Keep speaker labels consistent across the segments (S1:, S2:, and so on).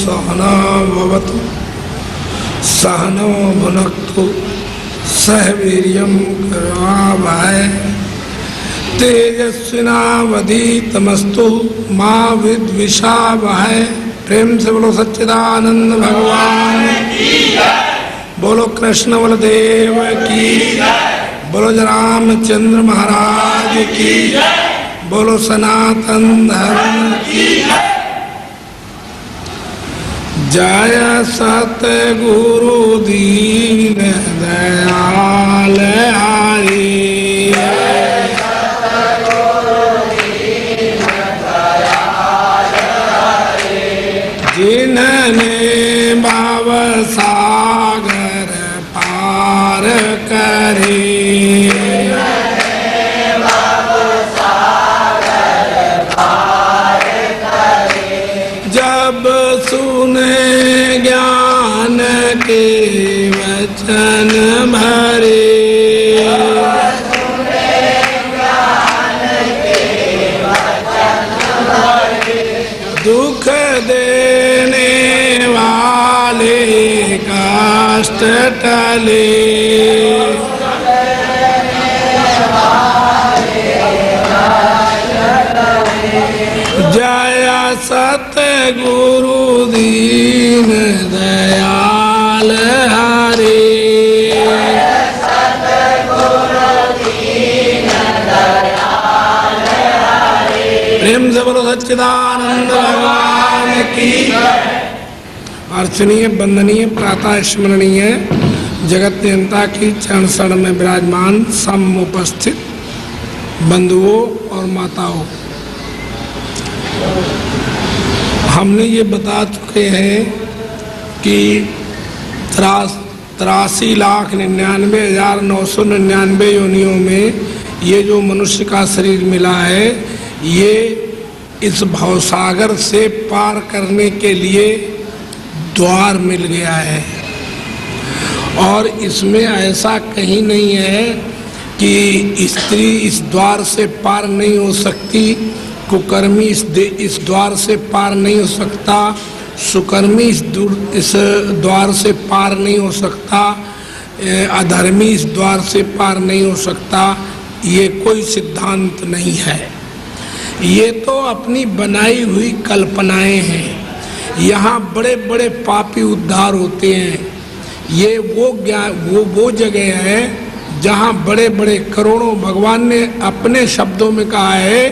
S1: सहनावतु सहनो भुनक्तु सह वीर्यं करवावहै तेजस्विनावधीतमस्तु मा विद्विषावहै। प्रेम से बोलो सच्चिदानंद भगवान की जय, बोलो कृष्ण बलदेव की जय, बोलो रामचंद्र महाराज की जय, बोलो सनातन धर्म की जय। जय सतगुरु दीन दयाल हरि, जिन्होंने भव सागर पार करे, जब सुने ज्ञान के वचन भरे, दुख देने वाले कष्ट टले, जय सतगुरु दीन दयाल हरि, प्रेम से बोलो सच्चिदानंद भगवान की जय। अर्चनीय वंदनीय प्रातः स्मरणीय जगत नियंता की चरण शरण में विराजमान सम उपस्थित बंधुओं और माताओं, हमने ये बता चुके हैं कि 83,99,999 योनियों में ये जो मनुष्य का शरीर मिला है, ये इस भवसागर से पार करने के लिए द्वार मिल गया है। और इसमें ऐसा कहीं नहीं है कि स्त्री इस द्वार से पार नहीं हो सकती, कुकर्मी इस द्वार से पार नहीं हो सकता, सुकर्मी इस द्वार से पार नहीं हो सकता, अधर्मी इस द्वार से पार नहीं हो सकता। ये कोई सिद्धांत नहीं है, ये तो अपनी बनाई हुई कल्पनाएं हैं। यहाँ बड़े बड़े पापी उद्धार होते हैं। ये वो जगह है जहाँ बड़े बड़े करोड़ों, भगवान ने अपने शब्दों में कहा है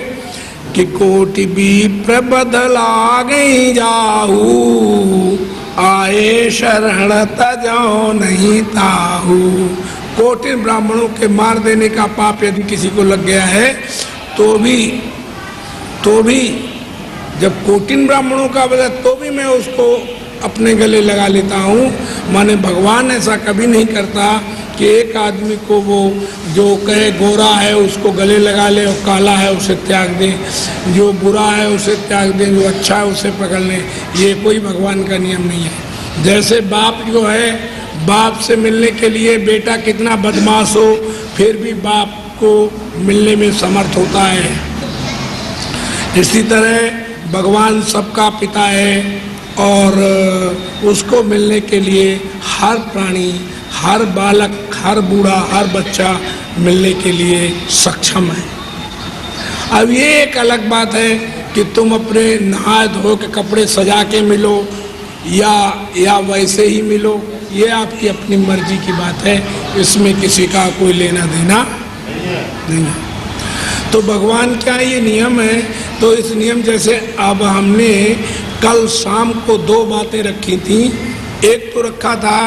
S1: कि कोटि विप्र बदला गई जाहू, आए शरण तजो नहीं ताहू। कोटि ब्राह्मणों के मार देने का पाप यदि किसी को लग गया है तो भी जब कोटिन ब्राह्मणों का बदला तो भी मैं उसको अपने गले लगा लेता हूँ। माने भगवान ऐसा कभी नहीं करता कि एक आदमी को वो जो कहे गोरा है उसको गले लगा ले और काला है उसे त्याग दे, जो बुरा है उसे त्याग दे, जो अच्छा है उसे पकड़ ले। ये कोई भगवान का नियम नहीं है। जैसे बाप जो है, बाप से मिलने के लिए बेटा कितना बदमाश हो फिर भी बाप को मिलने में समर्थ होता है, इसी तरह भगवान सबका पिता है और उसको मिलने के लिए हर प्राणी, हर बालक, हर बूढ़ा, हर बच्चा मिलने के लिए सक्षम है। अब ये एक अलग बात है कि तुम अपने नहा धो के कपड़े सजा के मिलो या वैसे ही मिलो, ये आपकी अपनी मर्जी की बात है, इसमें किसी का कोई लेना देना नहीं है। तो भगवान क्या ये नियम है। तो इस नियम जैसे अब हमने कल शाम को 2 बातें रखी थी। एक तो रखा था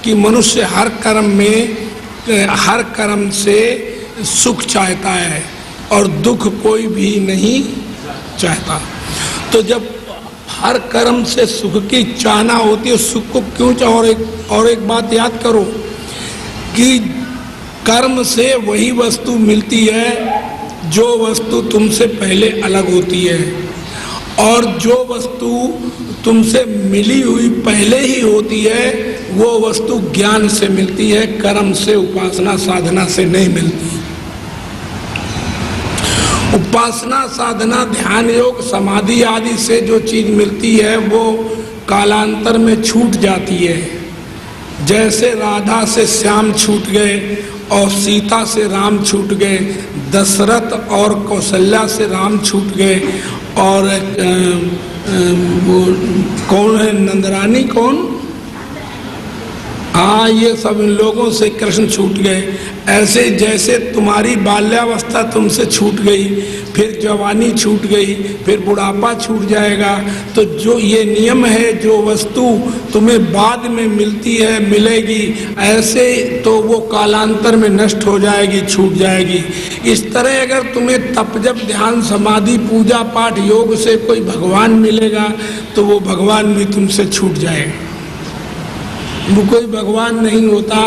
S1: कि मनुष्य हर कर्म से सुख चाहता है और दुख कोई भी नहीं चाहता। तो जब हर कर्म से सुख की चाहना होती है, सुख को क्यों चाहो। और एक बात याद करो कि कर्म से वही वस्तु मिलती है जो वस्तु तुमसे पहले अलग होती है, और जो वस्तु तुमसे मिली हुई पहले ही होती है वो वस्तु ज्ञान से मिलती है, कर्म से, उपासना साधना से नहीं मिलती। उपासना साधना ध्यान योग समाधि आदि से जो चीज मिलती है वो कालांतर में छूट जाती है। जैसे राधा से श्याम छूट गए और सीता से राम छूट गए, दशरथ और कौशल्या से राम छूट गए, और वो कौन है नंदरानी, कौन, हाँ, ये सब इन लोगों से कृष्ण छूट गए। ऐसे जैसे तुम्हारी बाल्यावस्था तुमसे छूट गई, फिर जवानी छूट गई, फिर बुढ़ापा छूट जाएगा। तो जो ये नियम है, जो वस्तु तुम्हें बाद में मिलती है, मिलेगी, ऐसे तो वो कालांतर में नष्ट हो जाएगी, छूट जाएगी। इस तरह अगर तुम्हें तप जप ध्यान समाधि पूजा पाठ योग से कोई भगवान मिलेगा तो वो भगवान भी तुमसे छूट जाएगा। वो कोई भगवान नहीं होता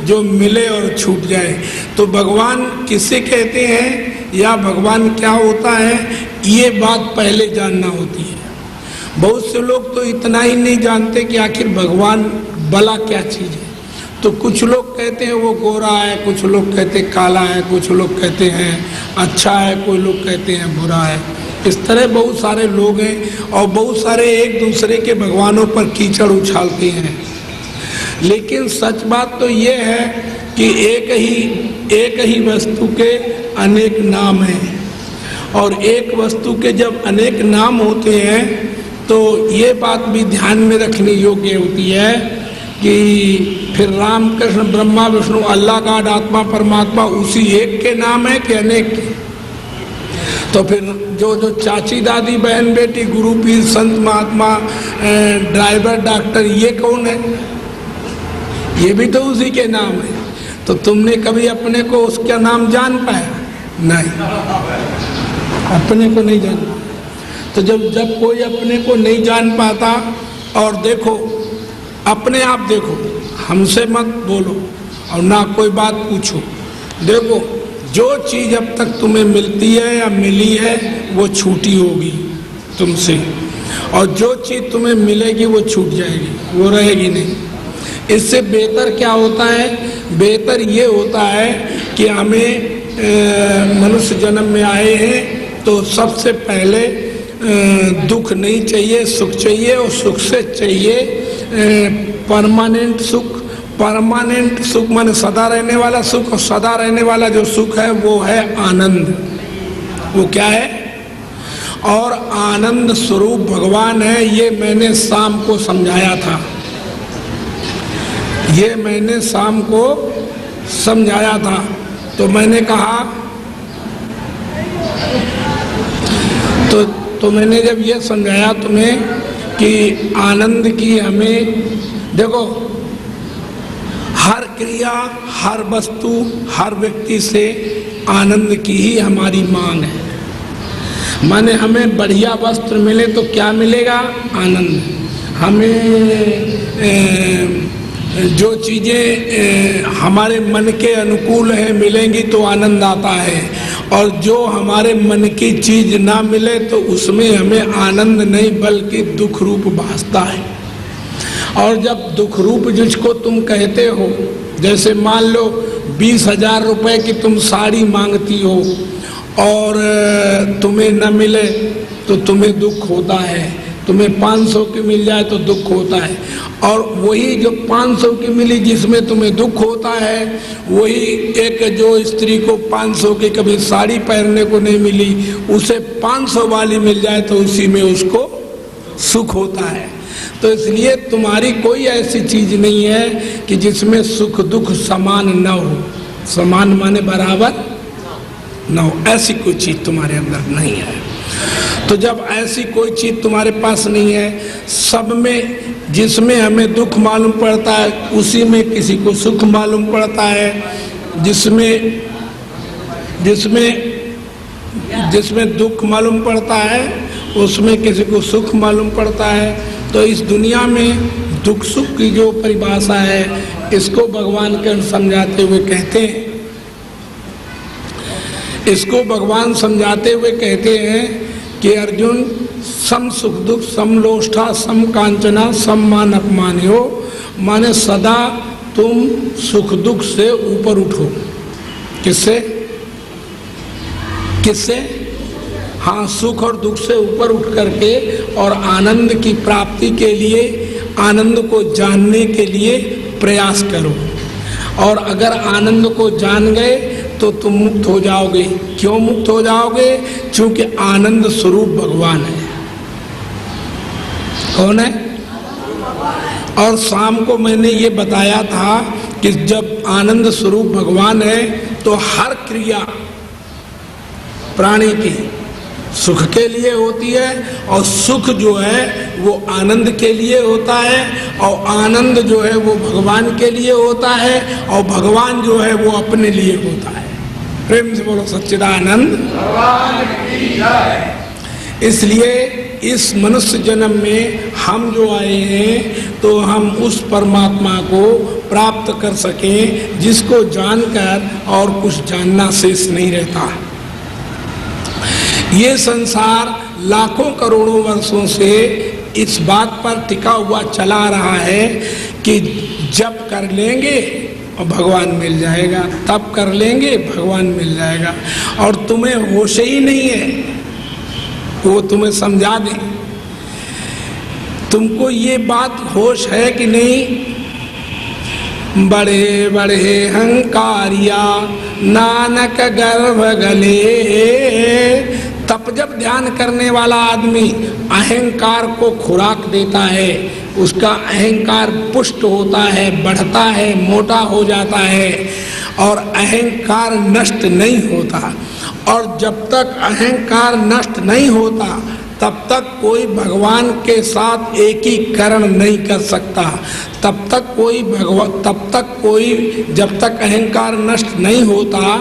S1: जो मिले और छूट जाए। तो भगवान किसे कहते हैं या भगवान क्या होता है, ये बात पहले जानना होती है। बहुत से लोग तो इतना ही नहीं जानते कि आखिर भगवान भला क्या चीज़ है। तो कुछ लोग कहते हैं वो गोरा है, कुछ लोग कहते हैं काला है, कुछ लोग कहते हैं अच्छा है, कोई लोग कहते हैं बुरा है। इस तरह बहुत सारे लोग हैं और बहुत सारे एक दूसरे के भगवानों पर कीचड़ उछालते हैं। लेकिन सच बात तो ये है कि एक ही वस्तु के अनेक नाम हैं, और एक वस्तु के जब अनेक नाम होते हैं तो ये बात भी ध्यान में रखने योग्य होती है कि फिर राम कृष्ण ब्रह्मा विष्णु अल्लाह गॉड आत्मा परमात्मा उसी एक के नाम है कि अनेक के। तो फिर जो चाची दादी बहन बेटी गुरु पीर संत महात्मा ड्राइवर डॉक्टर, ये कौन है? ये भी तो उसी के नाम है। तो तुमने कभी अपने को उसका नाम जान पाया? नहीं, अपने को नहीं जान। तो जब कोई अपने को नहीं जान पाता, और देखो अपने आप देखो, हमसे मत बोलो और ना कोई बात पूछो। देखो जो चीज़ अब तक तुम्हें मिलती है या मिली है वो छूटी होगी तुमसे, और जो चीज़ तुम्हें मिलेगी वो छूट जाएगी, वो रहेगी नहीं। इससे बेहतर क्या होता है? बेहतर ये होता है कि हमें मनुष्य जन्म में आए हैं तो सबसे पहले दुख नहीं चाहिए, सुख चाहिए, और सुख से चाहिए परमानेंट सुख। परमानेंट सुख माने सदा रहने वाला सुख, और सदा रहने वाला जो सुख है वो है आनंद। वो क्या है? और आनंद स्वरूप भगवान है। ये मैंने शाम को समझाया था, ये मैंने शाम को समझाया था। तो मैंने कहा तो मैंने जब ये समझाया तुम्हें कि आनंद की हमें, देखो हर क्रिया, हर वस्तु, हर व्यक्ति से आनंद की ही हमारी मांग है। माने हमें बढ़िया वस्त्र मिले तो क्या मिलेगा? आनंद। हमें जो चीज़ें हमारे मन के अनुकूल हैं मिलेंगी तो आनंद आता है, और जो हमारे मन की चीज़ ना मिले तो उसमें हमें आनंद नहीं बल्कि दुख रूप भासता है। और जब दुख रूप जिसको तुम कहते हो, जैसे मान लो 20,000 रुपए की तुम साड़ी मांगती हो और तुम्हें न मिले तो तुम्हें दुख होता है, तुम्हें 500 की मिल जाए तो दुख होता है। और वही जो 500 की मिली जिसमें तुम्हें दुख होता है, वही एक जो स्त्री को 500 की कभी साड़ी पहनने को नहीं मिली, उसे 500 वाली मिल जाए तो उसी में उसको सुख होता है। तो इसलिए तुम्हारी कोई ऐसी चीज नहीं है कि जिसमें सुख दुख समान न हो। समान माने बराबर न हो, ऐसी कोई चीज तुम्हारे अंदर नहीं है। तो जब ऐसी कोई चीज तुम्हारे पास नहीं है, सब में जिसमें हमें दुख मालूम पड़ता है उसी में किसी को सुख मालूम पड़ता है, जिसमें दुख मालूम पड़ता है उसमें किसी को सुख मालूम पड़ता है। तो इस दुनिया में दुख सुख की जो परिभाषा है इसको भगवान के समझाते हुए कहते हैं, इसको भगवान समझाते हुए कहते हैं कि अर्जुन, सम सुख दुख समलोष्ठा सम कांचना सम मान अपमान्यो, माने सदा तुम सुख दुख से ऊपर उठो। किससे? हाँ, सुख और दुख से ऊपर उठ करके और आनंद की प्राप्ति के लिए, आनंद को जानने के लिए प्रयास करो। और अगर आनंद को जान गए तो तुम मुक्त हो जाओगे। क्यों मुक्त हो जाओगे? क्योंकि आनंद स्वरूप भगवान है। कौन है? और शाम को मैंने ये बताया था कि जब आनंद स्वरूप भगवान है तो हर क्रिया प्राणी की सुख के लिए होती है, और सुख जो है वो आनंद के लिए होता है, और आनंद जो है वो भगवान के लिए होता है, और भगवान जो है वो अपने लिए होता है। प्रेम से बोलो सच्चिदानंद भगवान की जय। इसलिए इस मनुष्य जन्म में हम जो आए हैं तो हम उस परमात्मा को प्राप्त कर सकें जिसको जानकर और कुछ जानना शेष नहीं रहता। ये संसार लाखों करोड़ों वर्षों से इस बात पर टिका हुआ चला रहा है कि जब कर लेंगे और भगवान मिल जाएगा, तब कर लेंगे भगवान मिल जाएगा। और तुम्हें होश ही नहीं है, वो तुम्हें समझा दें। तुमको ये बात होश है कि नहीं? बड़े बड़े हंकारिया नानक गर्भ गले। तब जब ध्यान करने वाला आदमी अहंकार को खुराक देता है, उसका अहंकार पुष्ट होता है, बढ़ता है, मोटा हो जाता है, और अहंकार नष्ट नहीं होता। और जब तक अहंकार नष्ट नहीं होता तब तक कोई भगवान के साथ एकीकरण नहीं कर सकता। जब तक अहंकार नष्ट नहीं होता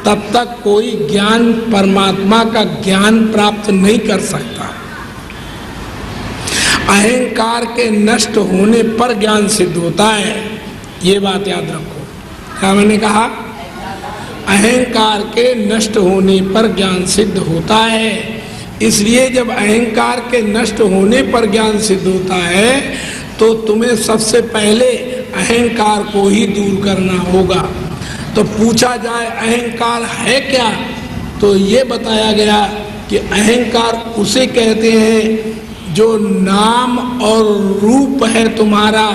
S1: तब तक कोई ज्ञान, परमात्मा का ज्ञान प्राप्त नहीं कर सकता। अहंकार के नष्ट होने पर ज्ञान सिद्ध होता है, ये बात याद रखो। क्या मैंने कहा? अहंकार के नष्ट होने पर ज्ञान सिद्ध होता है। इसलिए जब अहंकार के नष्ट होने पर ज्ञान सिद्ध होता है तो तुम्हें सबसे पहले अहंकार को ही दूर करना होगा। तो पूछा जाए अहंकार है क्या, तो ये बताया गया कि अहंकार उसे कहते हैं जो नाम और रूप है तुम्हारा,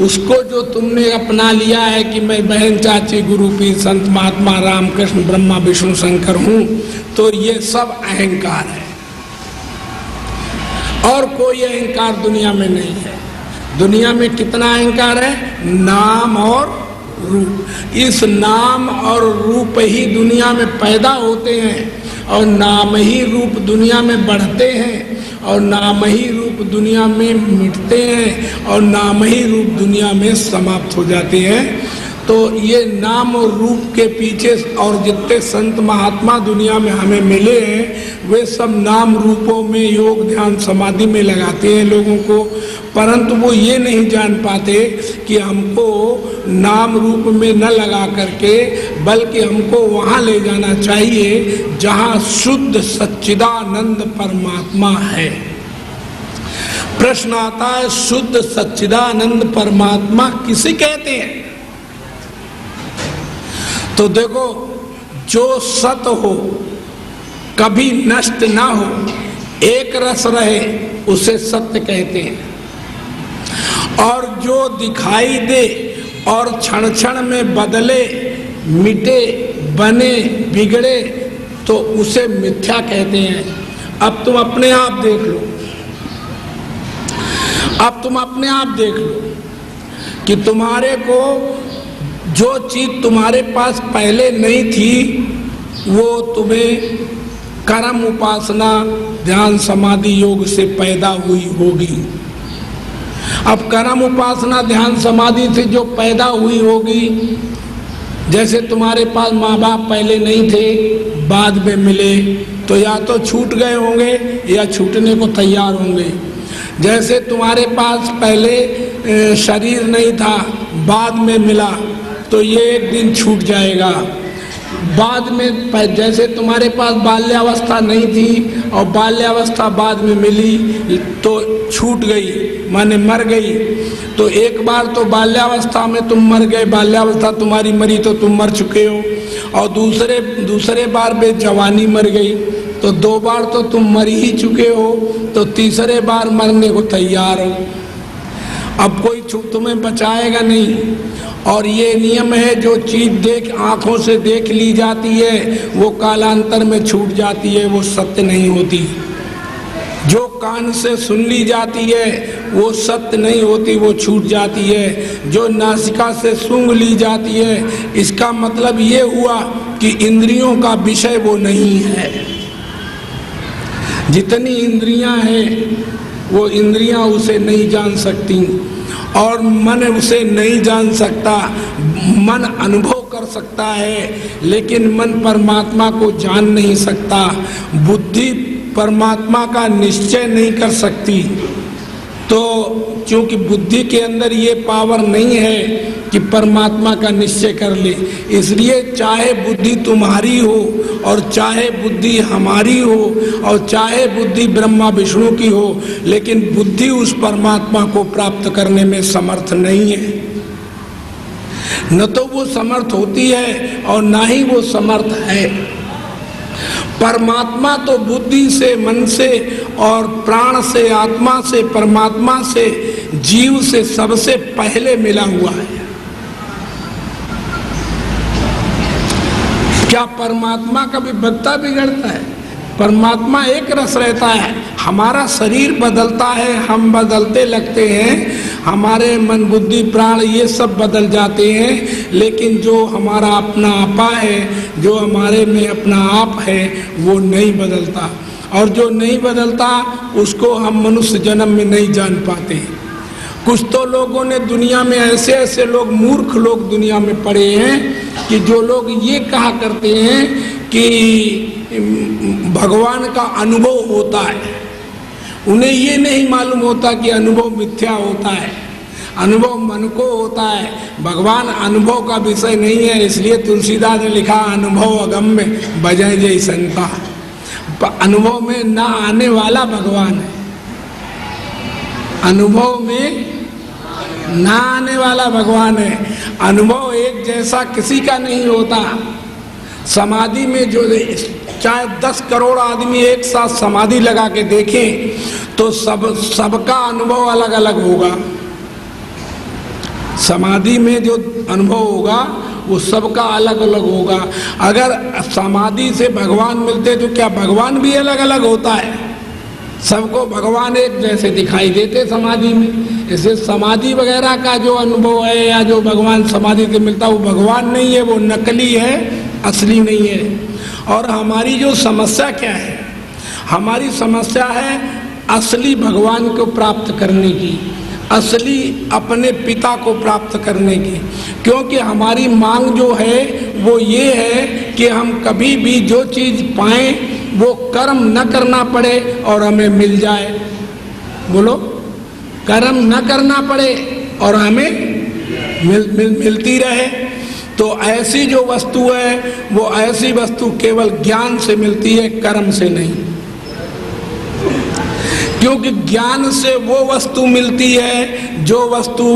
S1: उसको जो तुमने अपना लिया है कि मैं बहन, चाची, गुरु, पीर, संत, महात्मा, राम, कृष्ण, ब्रह्मा, विष्णु, शंकर हूँ, तो ये सब अहंकार है। और कोई अहंकार दुनिया में नहीं है। दुनिया में कितना अहंकार है? नाम और रूप। इस नाम और रूप ही दुनिया में पैदा होते हैं, और नाम ही रूप दुनिया में बढ़ते हैं, और नाम ही रूप दुनिया में मिटते हैं, और नाम ही रूप दुनिया में समाप्त हो जाते हैं। तो ये नाम और रूप के पीछे और जितने संत महात्मा दुनिया में हमें मिले हैं वे सब नाम रूपों में योग ध्यान समाधि में लगाते हैं लोगों को, परंतु वो ये नहीं जान पाते कि हमको नाम रूप में न लगा करके बल्कि हमको वहाँ ले जाना चाहिए जहाँ शुद्ध सच्चिदानंद परमात्मा है। प्रश्न आता है, शुद्ध सच्चिदानंद परमात्मा किसे कहते हैं? तो देखो, जो सत हो, कभी नष्ट ना हो, एक रस रहे, उसे सत्य कहते हैं। और जो दिखाई दे और क्षण क्षण में बदले, मिटे, बने, बिगड़े, तो उसे मिथ्या कहते हैं। अब तुम अपने आप देख लो, अब तुम अपने आप देख लो कि तुम्हारे को जो चीज तुम्हारे पास पहले नहीं थी वो तुम्हें कर्म उपासना ध्यान समाधि योग से पैदा हुई होगी। अब कर्म उपासना ध्यान समाधि से जो पैदा हुई होगी, जैसे तुम्हारे पास माँ बाप पहले नहीं थे, बाद में मिले, तो या तो छूट गए होंगे या छूटने को तैयार होंगे। जैसे तुम्हारे पास पहले शरीर नहीं था, बाद में मिला, तो ये एक दिन छूट जाएगा। बाद में जैसे तुम्हारे पास बाल्यावस्था नहीं थी और बाल्यावस्था बाद में मिली तो छूट गई, माने मर गई। तो एक बार तो बाल्यावस्था में तुम मर गए, बाल्यावस्था तुम्हारी मरी तो तुम मर चुके हो, और दूसरे बार में जवानी मर गई, तो 2 बार तो तुम मर ही चुके हो, तो तीसरे बार मरने को तैयार हो। अब कोई तुम्हें बचाएगा नहीं। और ये नियम है, जो चीज आंखों से देख ली जाती है वो कालांतर में छूट जाती है, वो सत्य नहीं होती। जो कान से सुन ली जाती है वो सत्य नहीं होती, वो छूट जाती है। जो नासिका से सूंघ ली जाती है, इसका मतलब ये हुआ कि इंद्रियों का विषय वो नहीं है। जितनी इंद्रियां हैं वो इंद्रियां उसे नहीं जान सकती, और मन उसे नहीं जान सकता। मन अनुभव कर सकता है, लेकिन मन परमात्मा को जान नहीं सकता। बुद्धि परमात्मा का निश्चय नहीं कर सकती। तो क्योंकि बुद्धि के अंदर ये पावर नहीं है कि परमात्मा का निश्चय कर ले, इसलिए चाहे बुद्धि तुम्हारी हो और चाहे बुद्धि हमारी हो और चाहे बुद्धि ब्रह्मा विष्णु की हो, लेकिन बुद्धि उस परमात्मा को प्राप्त करने में समर्थ नहीं है। न तो वो समर्थ होती है और ना ही वो समर्थ है। परमात्मा तो बुद्धि से, मन से और प्राण से, आत्मा से, परमात्मा से, जीव से सबसे पहले मिला हुआ है। क्या परमात्मा कभी बनता बिगड़ता है? परमात्मा एक रस रहता है। हमारा शरीर बदलता है, हम बदलते लगते हैं, हमारे मन बुद्धि प्राण ये सब बदल जाते हैं, लेकिन जो हमारा अपना आपा है, जो हमारे में अपना आप है, वो नहीं बदलता। और जो नहीं बदलता उसको हम मनुष्य जन्म में नहीं जान पाते। कुछ तो लोगों ने दुनिया में ऐसे लोग, मूर्ख लोग दुनिया में पड़े हैं कि जो लोग ये कहा करते हैं कि भगवान का अनुभव होता है। उन्हें ये नहीं मालूम होता कि अनुभव मिथ्या होता है, अनुभव मन को होता है। भगवान अनुभव का विषय नहीं है, इसलिए तुलसीदास ने लिखा अनुभव अगम्य बजाय जय संता। अनुभव में ना आने वाला भगवान है, अनुभव में ना आने वाला भगवान है। अनुभव एक जैसा किसी का नहीं होता। समाधि में जो चाहे 10 करोड़ आदमी एक साथ समाधि लगा के देखें तो सबका अनुभव अलग अलग होगा। समाधि में जो अनुभव होगा वो सबका अलग अलग होगा। अगर समाधि से भगवान मिलते तो क्या भगवान भी अलग अलग होता है? सबको भगवान एक जैसे दिखाई देते समाधि में। इसलिए समाधि वगैरह का जो अनुभव है या जो भगवान समाधि से मिलता है वो भगवान नहीं है, वो नकली है, असली नहीं है। और हमारी जो समस्या क्या है? हमारी समस्या है असली भगवान को प्राप्त करने की, असली अपने पिता को प्राप्त करने की। क्योंकि हमारी मांग जो है वो ये है कि हम कभी भी जो चीज़ पाएं वो कर्म न करना पड़े और हमें मिल जाए। बोलो, कर्म न करना पड़े और हमें मिलती रहे। तो ऐसी जो वस्तु है वो ऐसी वस्तु केवल ज्ञान से मिलती है, कर्म से नहीं। क्योंकि ज्ञान से वो वस्तु मिलती है जो वस्तु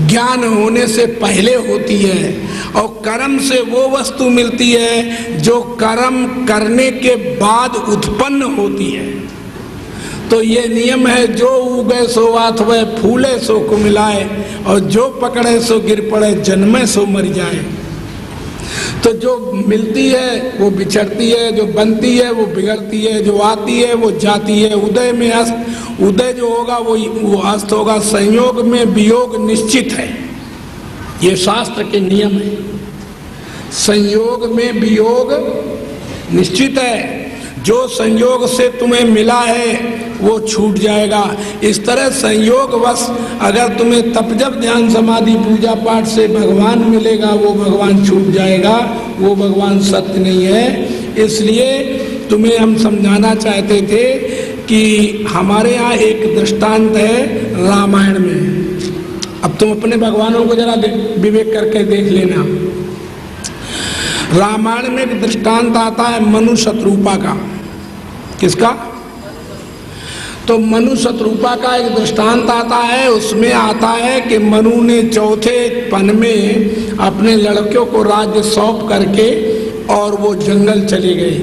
S1: ज्ञान होने से पहले होती है, और कर्म से वो वस्तु मिलती है जो कर्म करने के बाद उत्पन्न होती है। तो ये नियम है, जो उगे सो अथवा फूले सो कुमिलाए, और जो पकड़े सो गिर पड़े, जन्मे सो मर जाए। तो जो मिलती है वो बिछड़ती है, जो बनती है वो बिगड़ती है, जो आती है वो जाती है। उदय में अस्त, उदय जो होगा वो अस्त होगा। संयोग में वियोग निश्चित है, ये शास्त्र के नियम है। संयोग में वियोग निश्चित है जो संयोग से तुम्हें मिला है वो छूट जाएगा। इस तरह संयोगवश अगर तुम्हें तप जप ध्यान समाधि पूजा पाठ से भगवान मिलेगा, वो भगवान छूट जाएगा, वो भगवान सत्य नहीं है। इसलिए तुम्हें हम समझाना चाहते थे कि हमारे यहाँ एक दृष्टांत है रामायण में। अब तुम अपने भगवानों को जरा विवेक करके देख लेना। रामायण में एक दृष्टांत आता है मनु शत्रुपा का। किसका? तो मनु शत्रुपा का एक दृष्टांत आता है। उसमें आता है कि मनु ने चौथे पन में अपने लड़कों को राज्य सौंप करके और वो जंगल चले गए।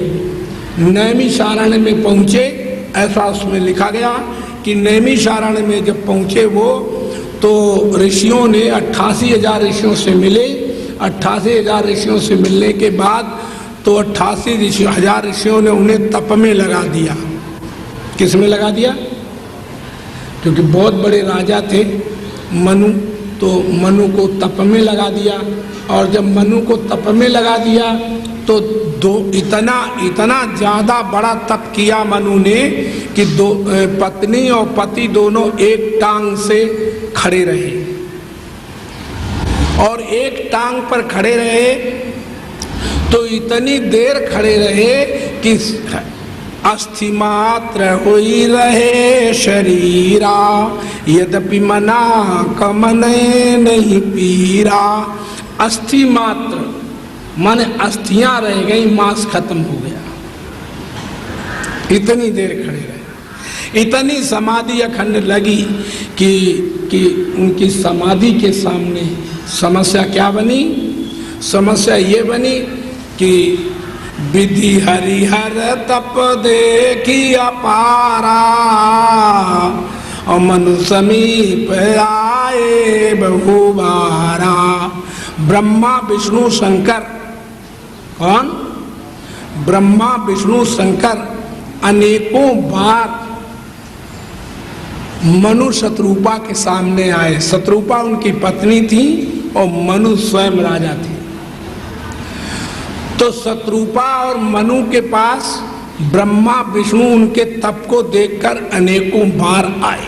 S1: नैमिषारण्य में पहुंचे, ऐसा उसमें लिखा गया कि नैमिषारण्य में जब पहुंचे वो, तो ऋषियों ने 88,000 ऋषियों से मिले। 88,000 ऋषियों से मिलने के बाद तो 88,000 ऋषियों ने उन्हें तप में लगा दिया। किस में लगा दिया? क्योंकि बहुत बड़े राजा थे मनु, तो मनु को तप में लगा दिया। और जब मनु को तप में लगा दिया तो इतना ज़्यादा बड़ा तप किया मनु ने कि पत्नी और पति दोनों एक टांग से खड़े रहे। और एक टांग पर खड़े रहे तो इतनी देर खड़े रहे कि अस्थि मात्र होई रहे शरीरा, यद्यपि मना कमने नहीं पीरा। अस्थि मात्र माने अस्थियां रह गई, मांस खत्म हो गया। इतनी देर खड़े रहे, इतनी समाधि अखंड लगी कि उनकी समाधि के सामने समस्या क्या बनी? समस्या ये बनी कि विधि हरिहर तप देखी अपारा, और मनु समीप आए बहुबारा। ब्रह्मा विष्णु शंकर, कौन? ब्रह्मा विष्णु शंकर अनेकों बार मनु शत्रुपा के सामने आए। शत्रुपा उनकी पत्नी थी और मनु स्वयं राजा थे। तो शत्रुपा और मनु के पास ब्रह्मा विष्णु उनके तप को देखकर अनेकों बार आए,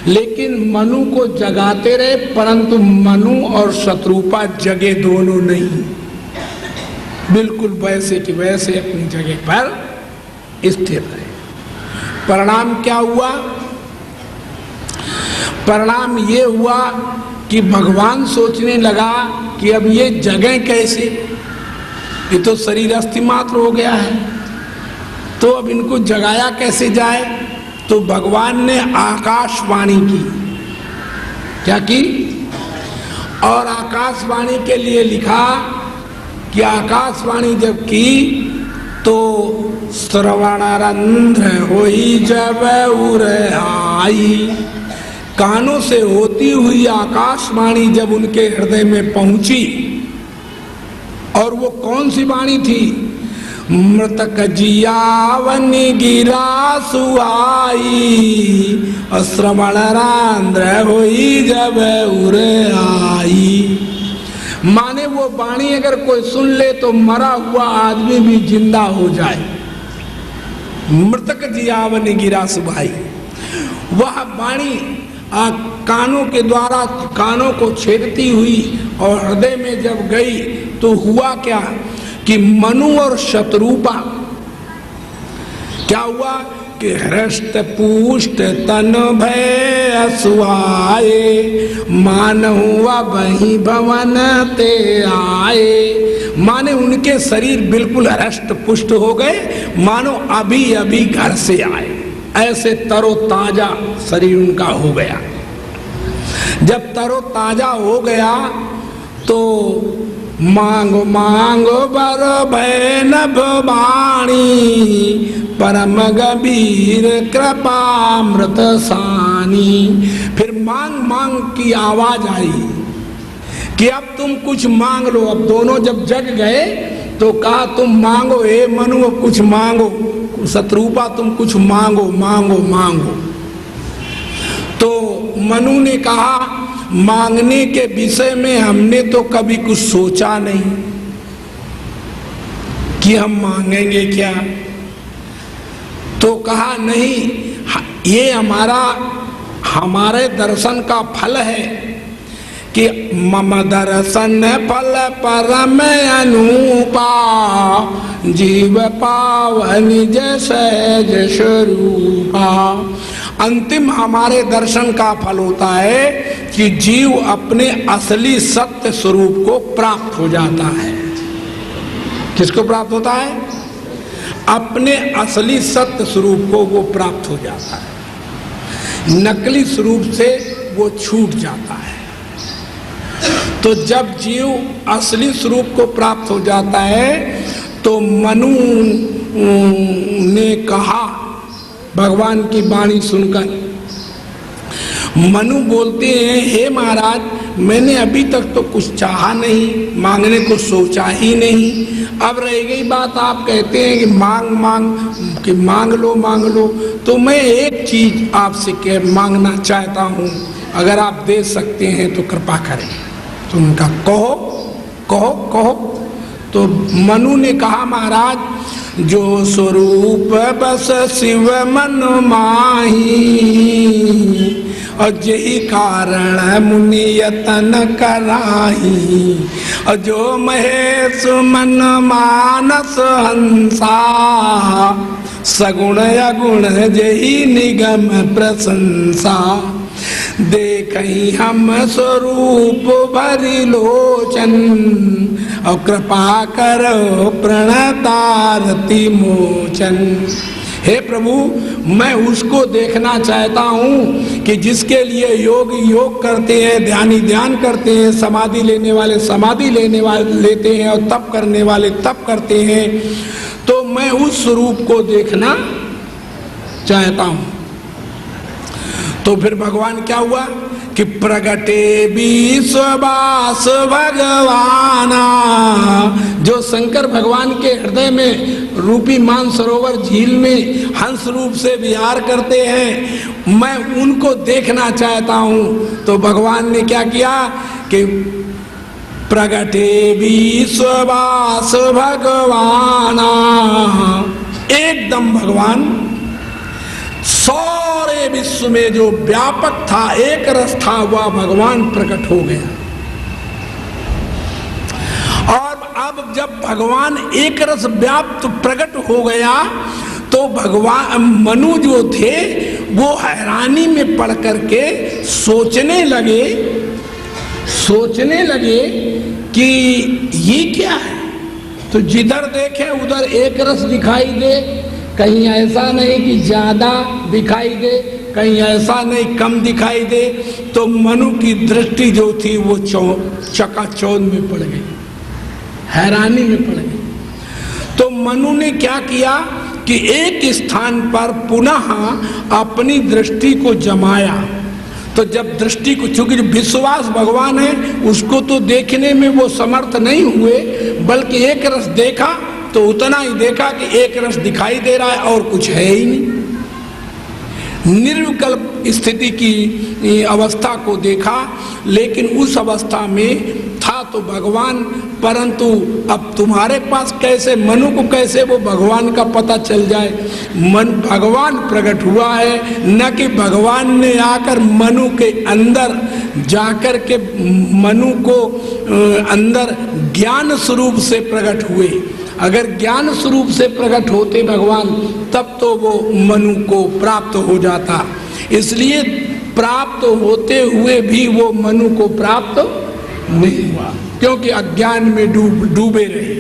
S1: लेकिन मनु को जगाते रहे, परंतु मनु और शत्रुपा जगे दोनों नहीं, बिल्कुल वैसे कि वैसे अपनी जगह पर स्थिर रहे। परिणाम क्या हुआ? परिणाम ये हुआ कि भगवान सोचने लगा कि अब ये जगह कैसे, ये तो शरीर अस्थि मात्र हो गया है, तो अब इनको जगाया कैसे जाए। तो भगवान ने आकाशवाणी की। क्या की? और आकाशवाणी के लिए लिखा कि आकाशवाणी जब की तो श्रवणारंध्र होई जब उर आई। कानों से होती हुई आकाशवाणी जब उनके हृदय में पहुंची, और वो कौन सी वाणी थी? मृतक जियावन गिरा सुहाई, श्रवण रंध्र होई जब उर आई। माने वो वाणी अगर कोई सुन ले तो मरा हुआ आदमी भी जिंदा हो जाए। मृतक जियावन गिरा सुहाई, वह वाणी कानों के द्वारा कानों को छेदती हुई और हृदय में जब गई तो हुआ क्या कि मनु और शत्रुपा, क्या हुआ कि हृष्ट पुष्ट तन भय असुआए, मान हुआ वही भवन ते आए। माने उनके शरीर बिल्कुल हृष्ट पुष्ट हो गए, मानो अभी अभी घर से आए, ऐसे तरोताजा शरीर उनका हो गया। जब तरोताजा हो गया तो मांगो मांगो बर भय नभ वाणी, परम गंभीर कृपामृत सानी। फिर मांग मांग की आवाज आई कि अब तुम कुछ मांग लो। अब दोनों जब जग गए तो कहा तुम मांगो, हे मनु अब कुछ मांगो, शत्रुपा तुम कुछ मांगो मांगो मांगो। तो मनु ने कहा मांगने के विषय में हमने तो कभी कुछ सोचा नहीं कि हम मांगेंगे क्या? तो कहा नहीं, ये हमारे दर्शन का फल है कि मम दर्शन फल परम अनूपा, जीव पावन सहज स्वरूपा। अंतिम हमारे दर्शन का फल होता है कि जीव अपने असली सत्य स्वरूप को प्राप्त हो जाता है। किसको प्राप्त होता है? अपने असली सत्य स्वरूप को वो प्राप्त हो जाता है, नकली स्वरूप से वो छूट जाता है। तो जब जीव असली स्वरूप को प्राप्त हो जाता है तो मनु ने कहा, भगवान की वाणी सुनकर मनु बोलते हैं, हे महाराज, मैंने अभी तक तो कुछ चाहा नहीं, मांगने को सोचा ही नहीं। अब रह गई बात, आप कहते हैं कि मांग लो, तो मैं एक चीज आपसे मांगना चाहता हूँ, अगर आप दे सकते हैं तो कृपा करें। तो उनका कहो। तो मनु ने कहा, महाराज, जो स्वरूप बस शिव मन माही, और यही कारण मुनि यतन कराही, और जो महेश मन मानस हंसा, सगुण अगुण यही निगम प्रशंसा। देखहि हम स्वरूप भरि लोचन, और कृपा करो प्रणतारति मोचन। हे प्रभु, मैं उसको देखना चाहता हूँ कि जिसके लिए योग करते हैं, ध्यानी ध्यान करते हैं, समाधि लेने वाले समाधि लेते हैं, और तप करने वाले तप करते हैं। तो मैं उस स्वरूप को देखना चाहता हूँ। तो फिर भगवान क्या हुआ कि प्रगटे विश्वास भगवाना, जो शंकर भगवान के हृदय में रूपी मानसरोवर झील में हंस रूप से विहार करते हैं, मैं उनको देखना चाहता हूँ। तो भगवान ने क्या किया कि प्रगटे विश्वास भगवाना, एकदम भगवान सारे विश्व में जो व्यापक था, एक रस था, वह भगवान प्रकट हो गया। और अब जब भगवान एक रस व्याप्त प्रकट हो गया तो भगवान मनु जो थे वो हैरानी में पड़ करके सोचने लगे कि ये क्या है। तो जिधर देखे उधर एक रस दिखाई दे, कहीं ऐसा नहीं कि ज्यादा दिखाई दे, कहीं ऐसा नहीं कम दिखाई दे। तो मनु की दृष्टि जो थी वो चकाचौंध में पड़ गई, हैरानी में पड़ गई। तो मनु ने क्या किया कि एक स्थान पर पुनः अपनी दृष्टि को जमाया। तो जब दृष्टि को, चूंकि विश्वास भगवान है, उसको तो देखने में वो समर्थ नहीं हुए, बल्कि एक रस देखा तो उतना ही देखा कि एक रस दिखाई दे रहा है और कुछ है ही नहीं। निर्विकल्प स्थिति की अवस्था को देखा, लेकिन उस अवस्था में था तो भगवान, परंतु अब तुम्हारे पास कैसे, मनु को कैसे वो भगवान का पता चल जाए। भगवान प्रकट हुआ है, न कि भगवान ने आकर मनु के अंदर जाकर के मनु को अंदर ज्ञान स्वरूप से प्रकट हुए। अगर ज्ञान स्वरूप से प्रकट होते भगवान, तब तो वो मनु को प्राप्त हो जाता। इसलिए प्राप्त होते हुए भी वो मनु को प्राप्त नहीं हुआ, क्योंकि अज्ञान में डूबे रहे।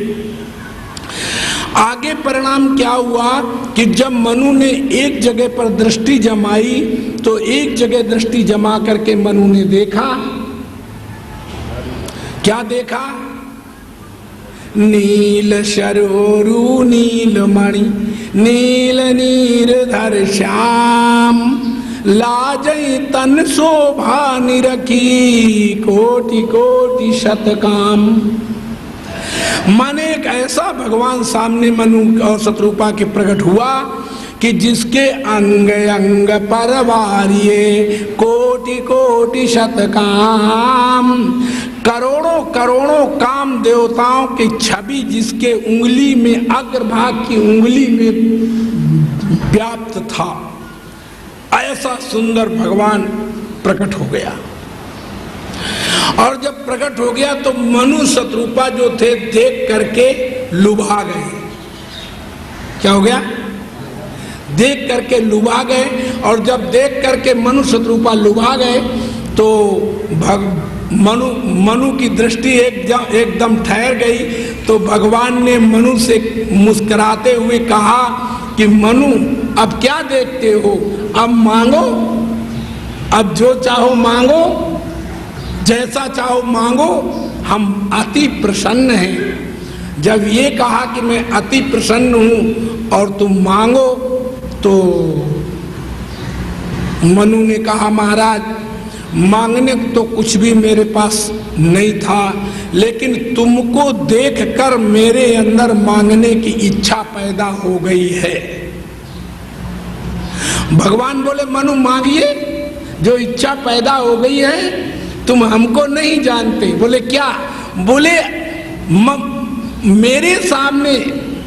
S1: आगे परिणाम क्या हुआ कि जब मनु ने एक जगह पर दृष्टि जमाई, तो एक जगह दृष्टि जमा करके मनु ने देखा, क्या देखा? नील शरोरु नीलमणि, नील नीरधर श्याम, लाजई तन शोभा निरखी, कोटि कोटि शतकाम। मन एक ऐसा भगवान सामने मनु और शत्रुपा के प्रकट हुआ कि जिसके अंग अंग पर वारिये कोटि कोटि शतकाम, करोड़ों करोड़ों काम देवताओं की छवि जिसके उंगली में, अग्रभाग की उंगली में व्याप्त था, ऐसा सुंदर भगवान प्रकट हो गया। और जब प्रकट हो गया तो मनु शत्रुपा जो थे देख करके लुभा गए। क्या हो गया? देख करके लुभा गए। और जब देख करके मनु शत्रुपा लुभा गए तो मनु की दृष्टि एकदम ठहर गई। तो भगवान ने मनु से मुस्कुराते हुए कहा कि मनु, अब क्या देखते हो, अब मांगो, अब जो चाहो मांगो, जैसा चाहो मांगो, हम अति प्रसन्न हैं। जब ये कहा कि मैं अति प्रसन्न हूं और तुम मांगो, तो मनु ने कहा महाराज मांगने तो कुछ भी मेरे पास नहीं था, लेकिन तुमको देखकर मेरे अंदर मांगने की इच्छा पैदा हो गई है। भगवान बोले मनु मांगिए, जो इच्छा पैदा हो गई है, तुम हमको नहीं जानते। बोले क्या? बोले मेरे सामने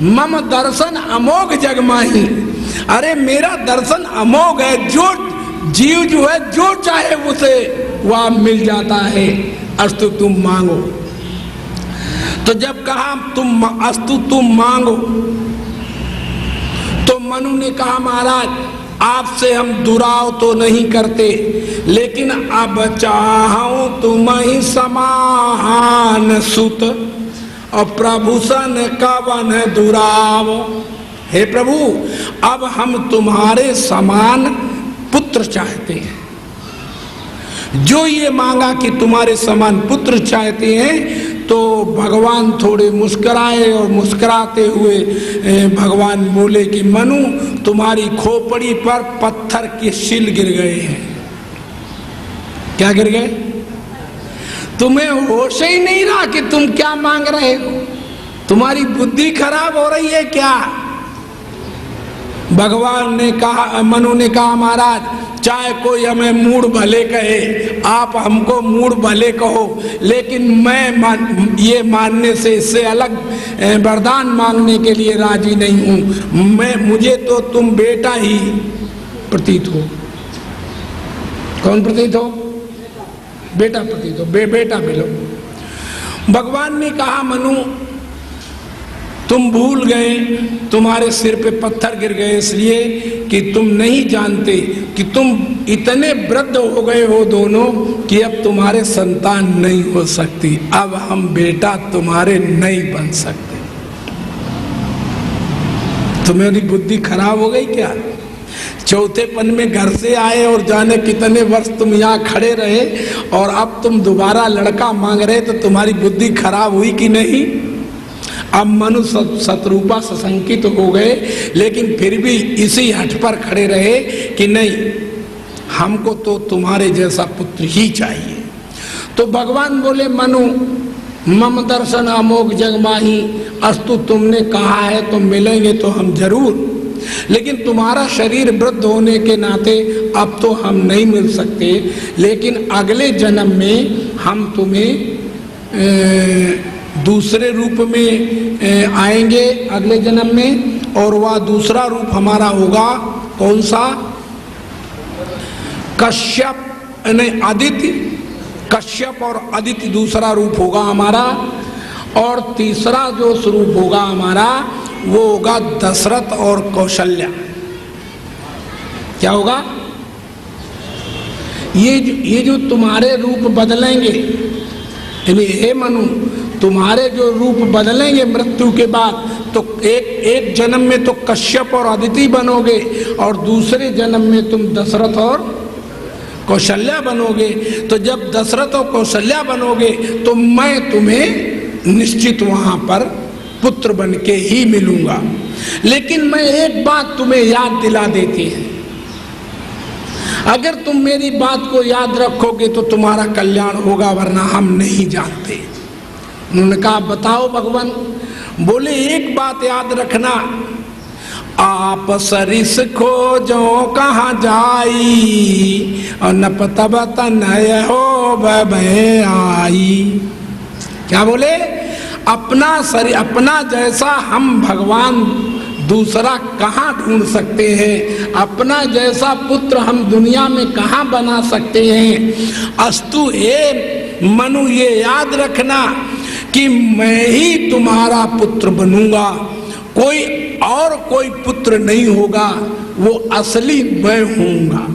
S1: मम दर्शन अमोघ जगमाही। अरे मेरा दर्शन अमोघ है, जो जीव जो है जो चाहे उसे वह मिल जाता है। अस्तु तुम मांगो। तो जब कहा तुम अस्तु तुम मांगो, तो मनु ने कहा महाराज आपसे हम दुराव तो नहीं करते, लेकिन अब चाहूं तुम ही समान सुत और प्रभूषण कवन दुराव। हे प्रभु, अब हम तुम्हारे समान पुत्र चाहते हैं। जो ये मांगा कि तुम्हारे समान पुत्र चाहते हैं, तो भगवान थोड़े मुस्कुराए और मुस्कुराते हुए भगवान बोले कि मनु, तुम्हारी खोपड़ी पर पत्थर के शिल गिर गए हैं। क्या गिर गए? तुम्हें होश ही नहीं रहा कि तुम क्या मांग रहे हो। तुम्हारी बुद्धि खराब हो रही है क्या? भगवान ने कहा, मनु ने कहा महाराज चाहे कोई हमें मूढ़ भले कहे, आप हमको मूढ़ भले कहो, लेकिन मैं ये मानने से, इससे अलग वरदान मांगने के लिए राजी नहीं हूं। मुझे तो तुम बेटा ही प्रतीत हो। कौन प्रतीत हो? बेटा प्रतीत हो। बेटा मिलो। भगवान ने कहा मनु तुम भूल गए, तुम्हारे सिर पे पत्थर गिर गए इसलिए कि तुम नहीं जानते कि तुम इतने वृद्ध हो गए हो दोनों कि अब तुम्हारे संतान नहीं हो सकती। अब हम बेटा तुम्हारे नहीं बन सकते। तुम्हारी बुद्धि खराब हो गई क्या? चौथेपन में घर से आए और जाने कितने वर्ष तुम यहाँ खड़े रहे, और अब तुम दोबारा लड़का मांग रहे, तो तुम्हारी बुद्धि खराब हुई कि नहीं? अब मनु शत्रुपा सशंकित हो गए, लेकिन फिर भी इसी हठ पर खड़े रहे कि नहीं, हमको तो तुम्हारे जैसा पुत्र ही चाहिए। तो भगवान बोले मनु मम दर्शन अमोघ जगमाही। अस्तु तुमने कहा है तो मिलेंगे तो हम जरूर, लेकिन तुम्हारा शरीर वृद्ध होने के नाते अब तो हम नहीं मिल सकते, लेकिन अगले जन्म में हम तुम्हें दूसरे रूप में आएंगे अगले जन्म में, और वह दूसरा रूप हमारा होगा कौन सा? कश्यप यानी अदिति। कश्यप और अदिति दूसरा रूप होगा हमारा, और तीसरा जो स्वरूप होगा हमारा वो होगा दशरथ और कौशल्या। क्या होगा? ये जो तुम्हारे रूप बदलेंगे, हे मनु, तुम्हारे जो रूप बदलेंगे मृत्यु के बाद, तो एक जन्म में तो कश्यप और अदिति बनोगे, और दूसरे जन्म में तुम दशरथ और कौशल्या बनोगे। तो जब दशरथ और कौशल्या बनोगे तो मैं तुम्हें निश्चित वहां पर पुत्र बन के ही मिलूंगा। लेकिन मैं एक बात तुम्हें याद दिला देती है, अगर तुम मेरी बात को याद रखोगे तो तुम्हारा कल्याण होगा, वरना हम नहीं जानते। उन्होंने कहा बताओ भगवान। बोले एक बात याद रखना, आप सरिस खोजो कहाँ जाई, और न पता बता न हो बे आई। क्या बोले? अपना शरीर, अपना जैसा हम भगवान दूसरा कहाँ ढूंढ सकते हैं? अपना जैसा पुत्र हम दुनिया में कहाँ बना सकते हैं? अस्तु हे मनु, ये याद रखना कि मैं ही तुम्हारा पुत्र बनूंगा, कोई और कोई पुत्र नहीं होगा, वो असली मैं होऊंगा,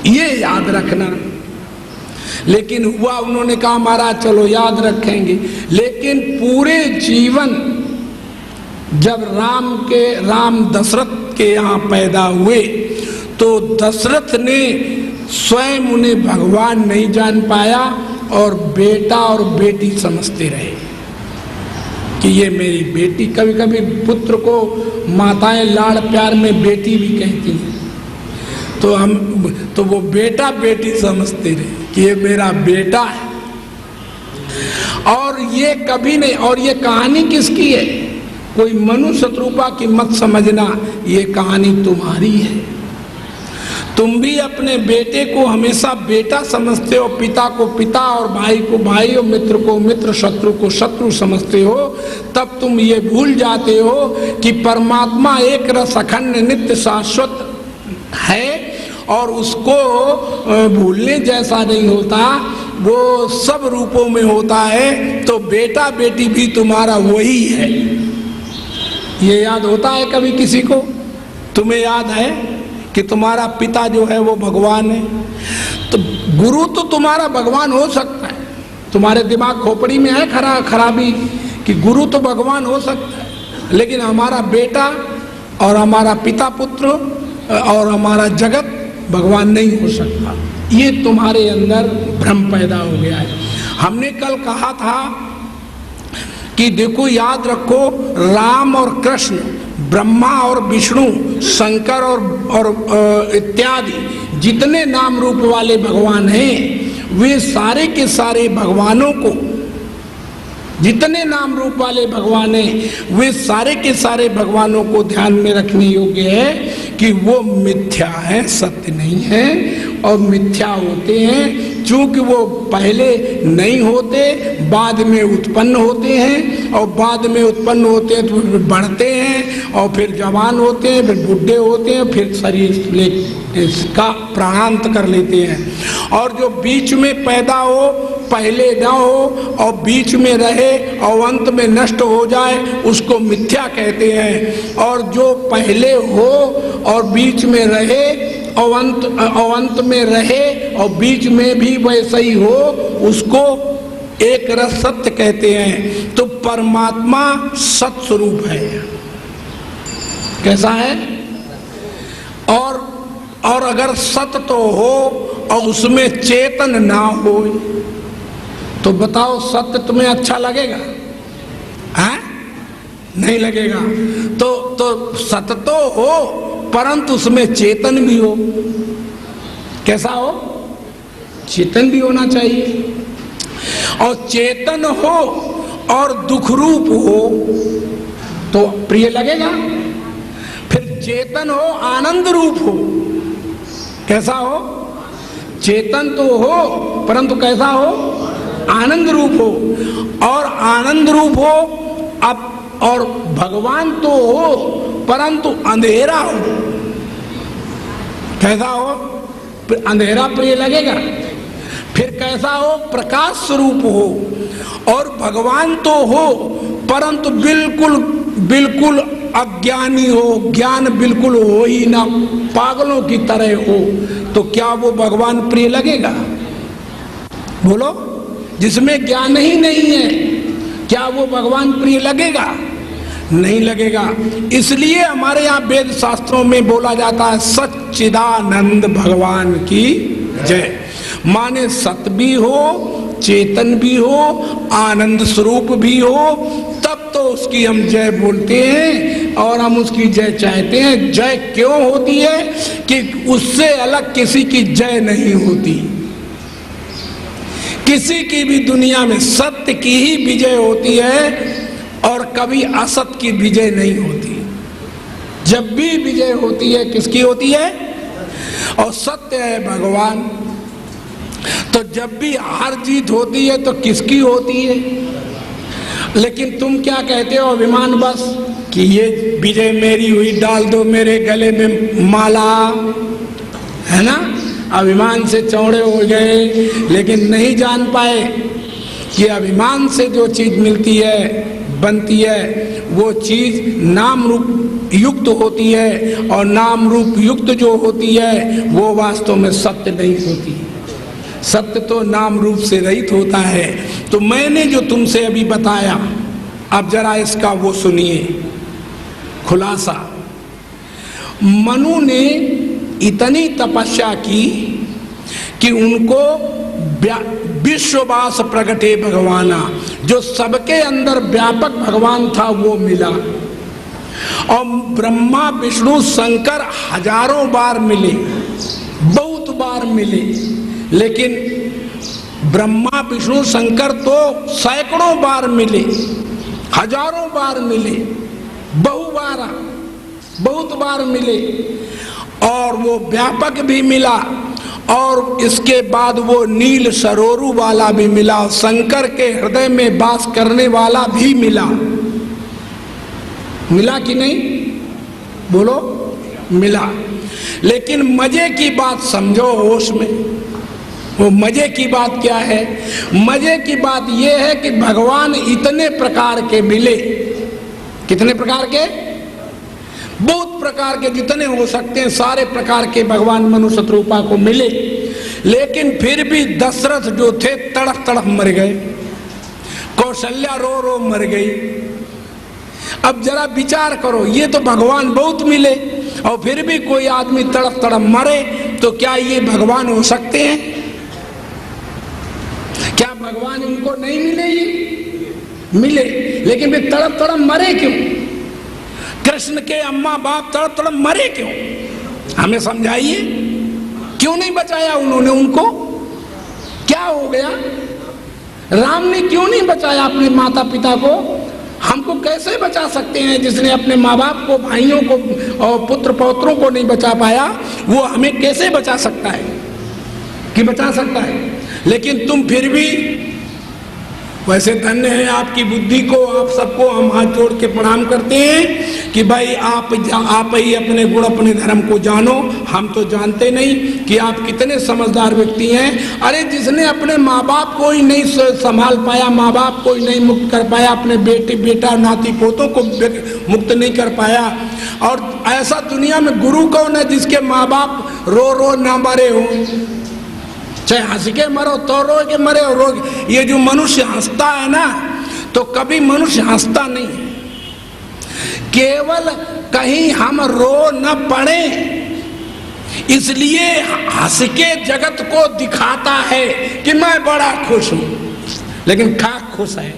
S1: ये याद रखना। लेकिन हुआ, उन्होंने कहा महाराज चलो याद रखेंगे, लेकिन पूरे जीवन जब राम दशरथ के यहाँ पैदा हुए तो दशरथ ने स्वयं उन्हें भगवान नहीं जान पाया और बेटा और बेटी समझते रहे कि ये मेरी बेटी। कभी कभी पुत्र को माताएं लाड़ प्यार में बेटी भी कहती हैं, तो वो बेटा बेटी समझते रहे कि ये मेरा बेटा है। और ये कभी नहीं, और ये कहानी किसकी है? कोई मनु शत्रुपा की मत समझना, ये कहानी तुम्हारी है। तुम भी अपने बेटे को हमेशा बेटा समझते हो, पिता को पिता और भाई को भाई और मित्र को मित्र, शत्रु को शत्रु समझते हो। तब तुम ये भूल जाते हो कि परमात्मा एक रस अखंड नित्य शाश्वत है और उसको भूलने जैसा नहीं होता, वो सब रूपों में होता है। तो बेटा बेटी भी तुम्हारा वही है। ये याद होता है कभी किसी को? तुम्हें याद है कि तुम्हारा पिता जो है वो भगवान है? तो गुरु तो तुम्हारा भगवान हो सकता है। तुम्हारे दिमाग खोपड़ी में है खराबी कि गुरु तो भगवान हो सकता है, लेकिन हमारा बेटा और हमारा पिता पुत्र और हमारा जगत भगवान नहीं हो सकता। ये तुम्हारे अंदर भ्रम पैदा हो गया है। हमने कल कहा था कि देखो याद रखो, राम और कृष्ण, ब्रह्मा और विष्णु, शंकर और इत्यादि जितने नाम रूप वाले भगवान हैं, वे सारे के सारे भगवानों को, जितने नाम रूप वाले भगवान हैं, वे सारे के सारे भगवानों को ध्यान में रखने योग्य है कि वो मिथ्या है, सत्य नहीं है। और मिथ्या होते हैं चूंकि वो पहले नहीं होते, बाद में उत्पन्न होते हैं, और बाद में उत्पन्न होते हैं तो फिर बढ़ते हैं, और फिर जवान होते हैं, फिर बुढ़े होते हैं, फिर शरीर इसका प्राणांत कर लेते हैं। और जो बीच में पैदा हो, पहले न हो और बीच में रहे और अंत में नष्ट हो जाए, उसको मिथ्या कहते हैं। और जो पहले हो और बीच में रहे और अंत में रहे और बीच में भी वैसे ही हो, उसको एक रस सत्य कहते हैं। तो परमात्मा सत स्वरूप है। कैसा है? और अगर सत्य तो हो और उसमें चेतन ना हो, तो बताओ सत्य तुम्हें अच्छा लगेगा? है? नहीं लगेगा। तो सत्य तो हो परंतु उसमें चेतन भी हो। कैसा हो? चेतन भी होना चाहिए। और चेतन हो और दुख रूप हो तो प्रिय लगेगा। फिर चेतन हो, आनंद रूप हो। कैसा हो? चेतन तो हो परंतु कैसा हो? आनंद रूप हो। और आनंद रूप हो अब, और भगवान तो हो परंतु अंधेरा हो। कैसा हो? अंधेरा प्रिय लगेगा। फिर कैसा हो? प्रकाश स्वरूप हो। और भगवान तो हो परंतु बिल्कुल अज्ञानी हो, ज्ञान बिल्कुल हो ही ना, पागलों की तरह हो, तो क्या वो भगवान प्रिय लगेगा? बोलो, जिसमें ज्ञान ही नहीं है, क्या वो भगवान प्रिय लगेगा? नहीं लगेगा। इसलिए हमारे यहाँ वेद शास्त्रों में बोला जाता है सच्चिदानंद भगवान की जय। माने सत्य भी हो, चेतन भी हो, आनंद स्वरूप भी हो, तब तो उसकी हम जय बोलते हैं और हम उसकी जय चाहते हैं। जय क्यों होती है? कि उससे अलग किसी की जय नहीं होती। किसी की भी दुनिया में सत्य की ही विजय होती है और कभी असत की विजय नहीं होती। जब भी विजय होती है किसकी होती है? और सत्य है भगवान। तो जब भी हार जीत होती है तो किसकी होती है? लेकिन तुम क्या कहते हो अभिमान बस कि ये विजय मेरी हुई, डाल दो मेरे गले में माला, है ना? अभिमान से चौड़े हो गए, लेकिन नहीं जान पाए कि अभिमान से जो चीज मिलती है, बनती है, वो चीज नाम रूप युक्त होती है, और नाम रूप युक्त जो होती है वो वास्तव में सत्य नहीं होती। सत्य तो नाम रूप से रहित होता है। तो मैंने जो तुमसे अभी बताया, अब जरा इसका वो सुनिए खुलासा। मनु ने इतनी तपस्या की कि उनको विश्ववास प्रगटे भगवाना, जो सबके अंदर व्यापक भगवान था वो मिला। और ब्रह्मा विष्णु शंकर हजारों बार मिले, बहुत बार मिले, लेकिन ब्रह्मा विष्णु शंकर तो सैकड़ों बार मिले, हजारों बार मिले, बहुत बार मिले, और वो व्यापक भी मिला, और इसके बाद वो नील सरोरु वाला भी मिला, शंकर के हृदय में वास करने वाला भी मिला। मिला कि नहीं? बोलो, मिला। लेकिन मजे की बात समझो होश में। वो मजे की बात क्या है? मजे की बात ये है कि भगवान इतने प्रकार के मिले। कितने प्रकार के? बहुत प्रकार के, जितने हो सकते हैं सारे प्रकार के भगवान मनुष्य रूपा को मिले। लेकिन फिर भी दशरथ जो थे तड़प तड़प मर गए, कौशल्या रो रो मर गई। अब जरा विचार करो, ये तो भगवान बहुत मिले और फिर भी कोई आदमी तड़प तड़प मरे, तो क्या ये भगवान हो सकते हैं? क्या भगवान इनको नहीं मिले? ये मिले, लेकिन वे तड़प तड़प मरे क्यों? कृष्ण के अम्मा बाप तड़प तड़प मरे क्यों? हमें समझाइए, क्यों नहीं बचाया उन्होंने उनको? क्या हो गया? राम ने क्यों नहीं बचाया अपने माता पिता को? हमको कैसे बचा सकते हैं? जिसने अपने माँ बाप को, भाइयों को और पुत्र पौत्रों को नहीं बचा पाया, वो हमें कैसे बचा सकता है? कि बचा सकता है? लेकिन तुम फिर भी, वैसे धन्य है आपकी बुद्धि को, आप सबको हम हाथ जोड़ के प्रणाम करते हैं कि भाई आप ही अपने गुण अपने धर्म को जानो। हम तो जानते नहीं कि आप कितने समझदार व्यक्ति हैं। अरे जिसने अपने माँ बाप को ही नहीं संभाल पाया, माँ बाप को ही नहीं मुक्त कर पाया, अपने बेटा नाती पोतों को मुक्त नहीं कर पाया, और ऐसा दुनिया में गुरु कौन है जिसके माँ बाप रो रो ना मरे हो? चाहे हंस के मरो तो रो के मरे और रो। ये जो मनुष्य हंसता है ना, तो कभी मनुष्य हंसता नहीं है, केवल कहीं हम रो न पड़े इसलिए हंस के जगत को दिखाता है कि मैं बड़ा खुश हूं। लेकिन खाक खुश है।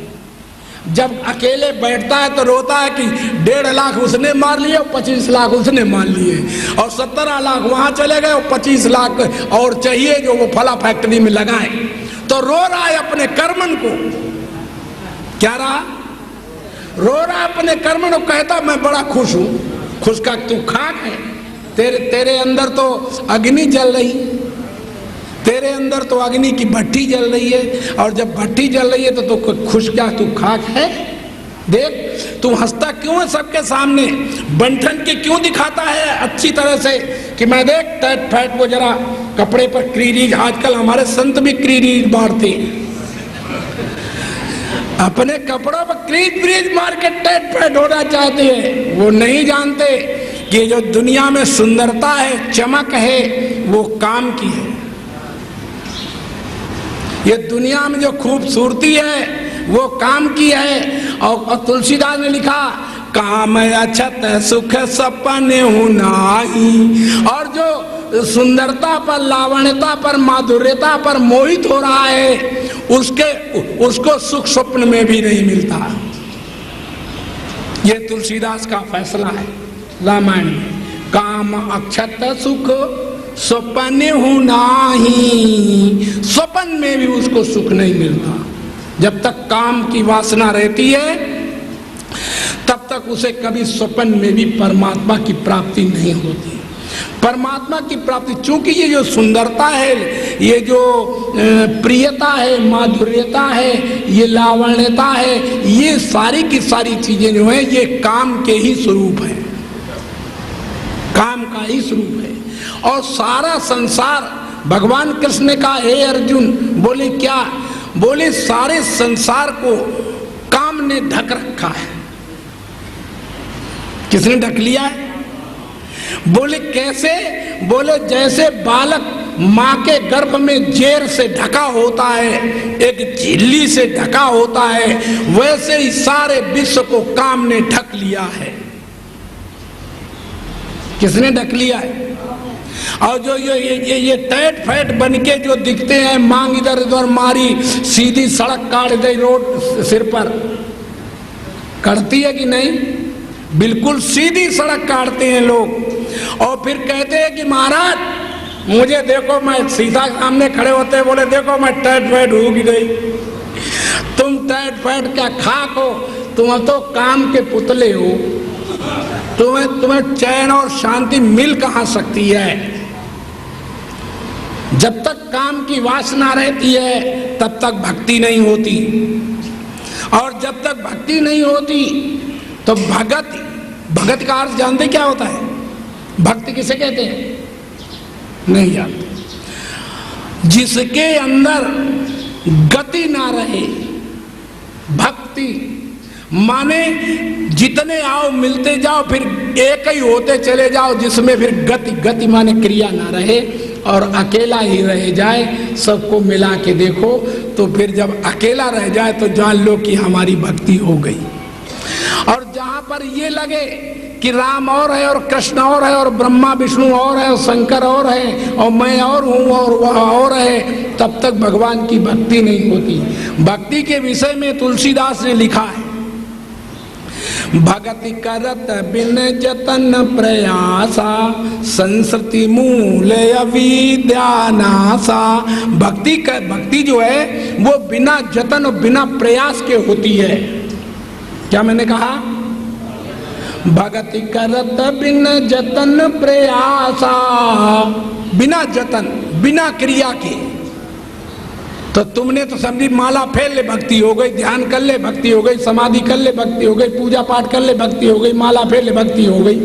S1: जब अकेले बैठता है तो रोता है कि 1.5 लाख उसने मार लिए और 25 लाख उसने मार लिए, और 17 लाख वहां चले गए और 25 लाख और चाहिए जो वो फला फैक्ट्री में लगाए। तो रो रहा है अपने कर्मन को। क्या रहा? रो रहा अपने कर्मन को, कहता मैं बड़ा खुश हूं। खुश का तू खाक है। तेरे अंदर तो अग्नि जल रही, तेरे अंदर तो अग्नि की भट्टी जल रही है, और जब भट्टी जल रही है तो खुश क्या तू खाक है? देख तू हंसता क्यों है सबके सामने? बंठन के क्यों दिखाता है अच्छी तरह से कि मैं देख टैट फैट वो जरा कपड़े पर क्रीरीज। आजकल हमारे संत भी क्रीरीज बांटते हैं, अपने कपड़ों पर क्रीज मार के टैट फैट होना चाहते हैं। वो नहीं जानते कि जो दुनिया में सुंदरता है, चमक है, वो काम की है। ये दुनिया में जो खूबसूरती है वो काम की है। और तुलसीदास ने लिखा, काम अछत सुख सपने हूं नाही। और जो सुंदरता पर, लावण्यता पर, माधुर्यता पर मोहित हो रहा है, उसको सुख स्वप्न में भी नहीं मिलता। ये तुलसीदास का फैसला है रामायण में। काम अक्षत सुख स्वप्न हूं नाही, स्वप्न में भी उसको सुख नहीं मिलता। जब तक काम की वासना रहती है तब तक उसे कभी स्वप्न में भी परमात्मा की प्राप्ति नहीं होती। परमात्मा की प्राप्ति, चूंकि ये जो सुंदरता है, ये जो प्रियता है, माधुर्यता है, ये लावण्यता है, ये सारी की सारी चीजें जो है ये काम के ही स्वरूप है, काम का ही स्वरूप है। और सारा संसार, भगवान कृष्ण ने कहा हे अर्जुन, बोले क्या? बोले सारे संसार को काम ने ढक रखा है। किसने ढक लिया है? बोले कैसे? बोले जैसे बालक माँ के गर्भ में जेर से ढका होता है, एक झिल्ली से ढका होता है, वैसे ही सारे विश्व को काम ने ढक लिया है। किसने ढक लिया है? और जो ये टैट फैट बन के जो दिखते हैं, मांग इधर उधर मारी, सीधी सड़क काट दे रोड सिर पर, करती है कि नहीं? बिल्कुल सीधी सड़क काटते हैं लोग। और फिर कहते हैं कि महाराज मुझे देखो, मैं सीधा सामने खड़े होते हैं, बोले देखो मैं टैट फैट हो गई। तुम टैट फैट क्या खाक हो? तुम तो काम के पुतले हो। तुम्हें चैन और शांति मिल कहां सकती है? जब तक काम की वासना रहती है तब तक भक्ति नहीं होती, और जब तक भक्ति नहीं होती तो भगत का अर्थ जानते क्या होता है? भक्ति किसे कहते हैं? नहीं जानते। जिसके अंदर गति ना रहे, भक्ति माने जितने आओ मिलते जाओ, फिर एक ही होते चले जाओ, जिसमें फिर गति माने क्रिया ना रहे और अकेला ही रह जाए। सबको मिला के देखो तो फिर जब अकेला रह जाए तो जान लो कि हमारी भक्ति हो गई। और जहां पर ये लगे कि राम और है और कृष्ण और है और ब्रह्मा विष्णु और है और शंकर और है और मैं और हूं और वह और है, तब तक भगवान की भक्ति नहीं होती। भक्ति के विषय में तुलसीदास ने लिखा है, भगति करत बिन जतन प्रयासा, संस्कृति मूल अविद्यानासा। भक्ति जो है वो बिना जतन और बिना प्रयास के होती है। क्या मैंने कहा? भगति करत बिन जतन प्रयासा, बिना जतन, बिना क्रिया के। तो तुमने तो समझी माला फेर ले भक्ति हो गई, ध्यान कर ले भक्ति हो गई, समाधि कर ले भक्ति हो गई, पूजा पाठ कर ले भक्ति हो गई, माला फेर ले भक्ति हो गई।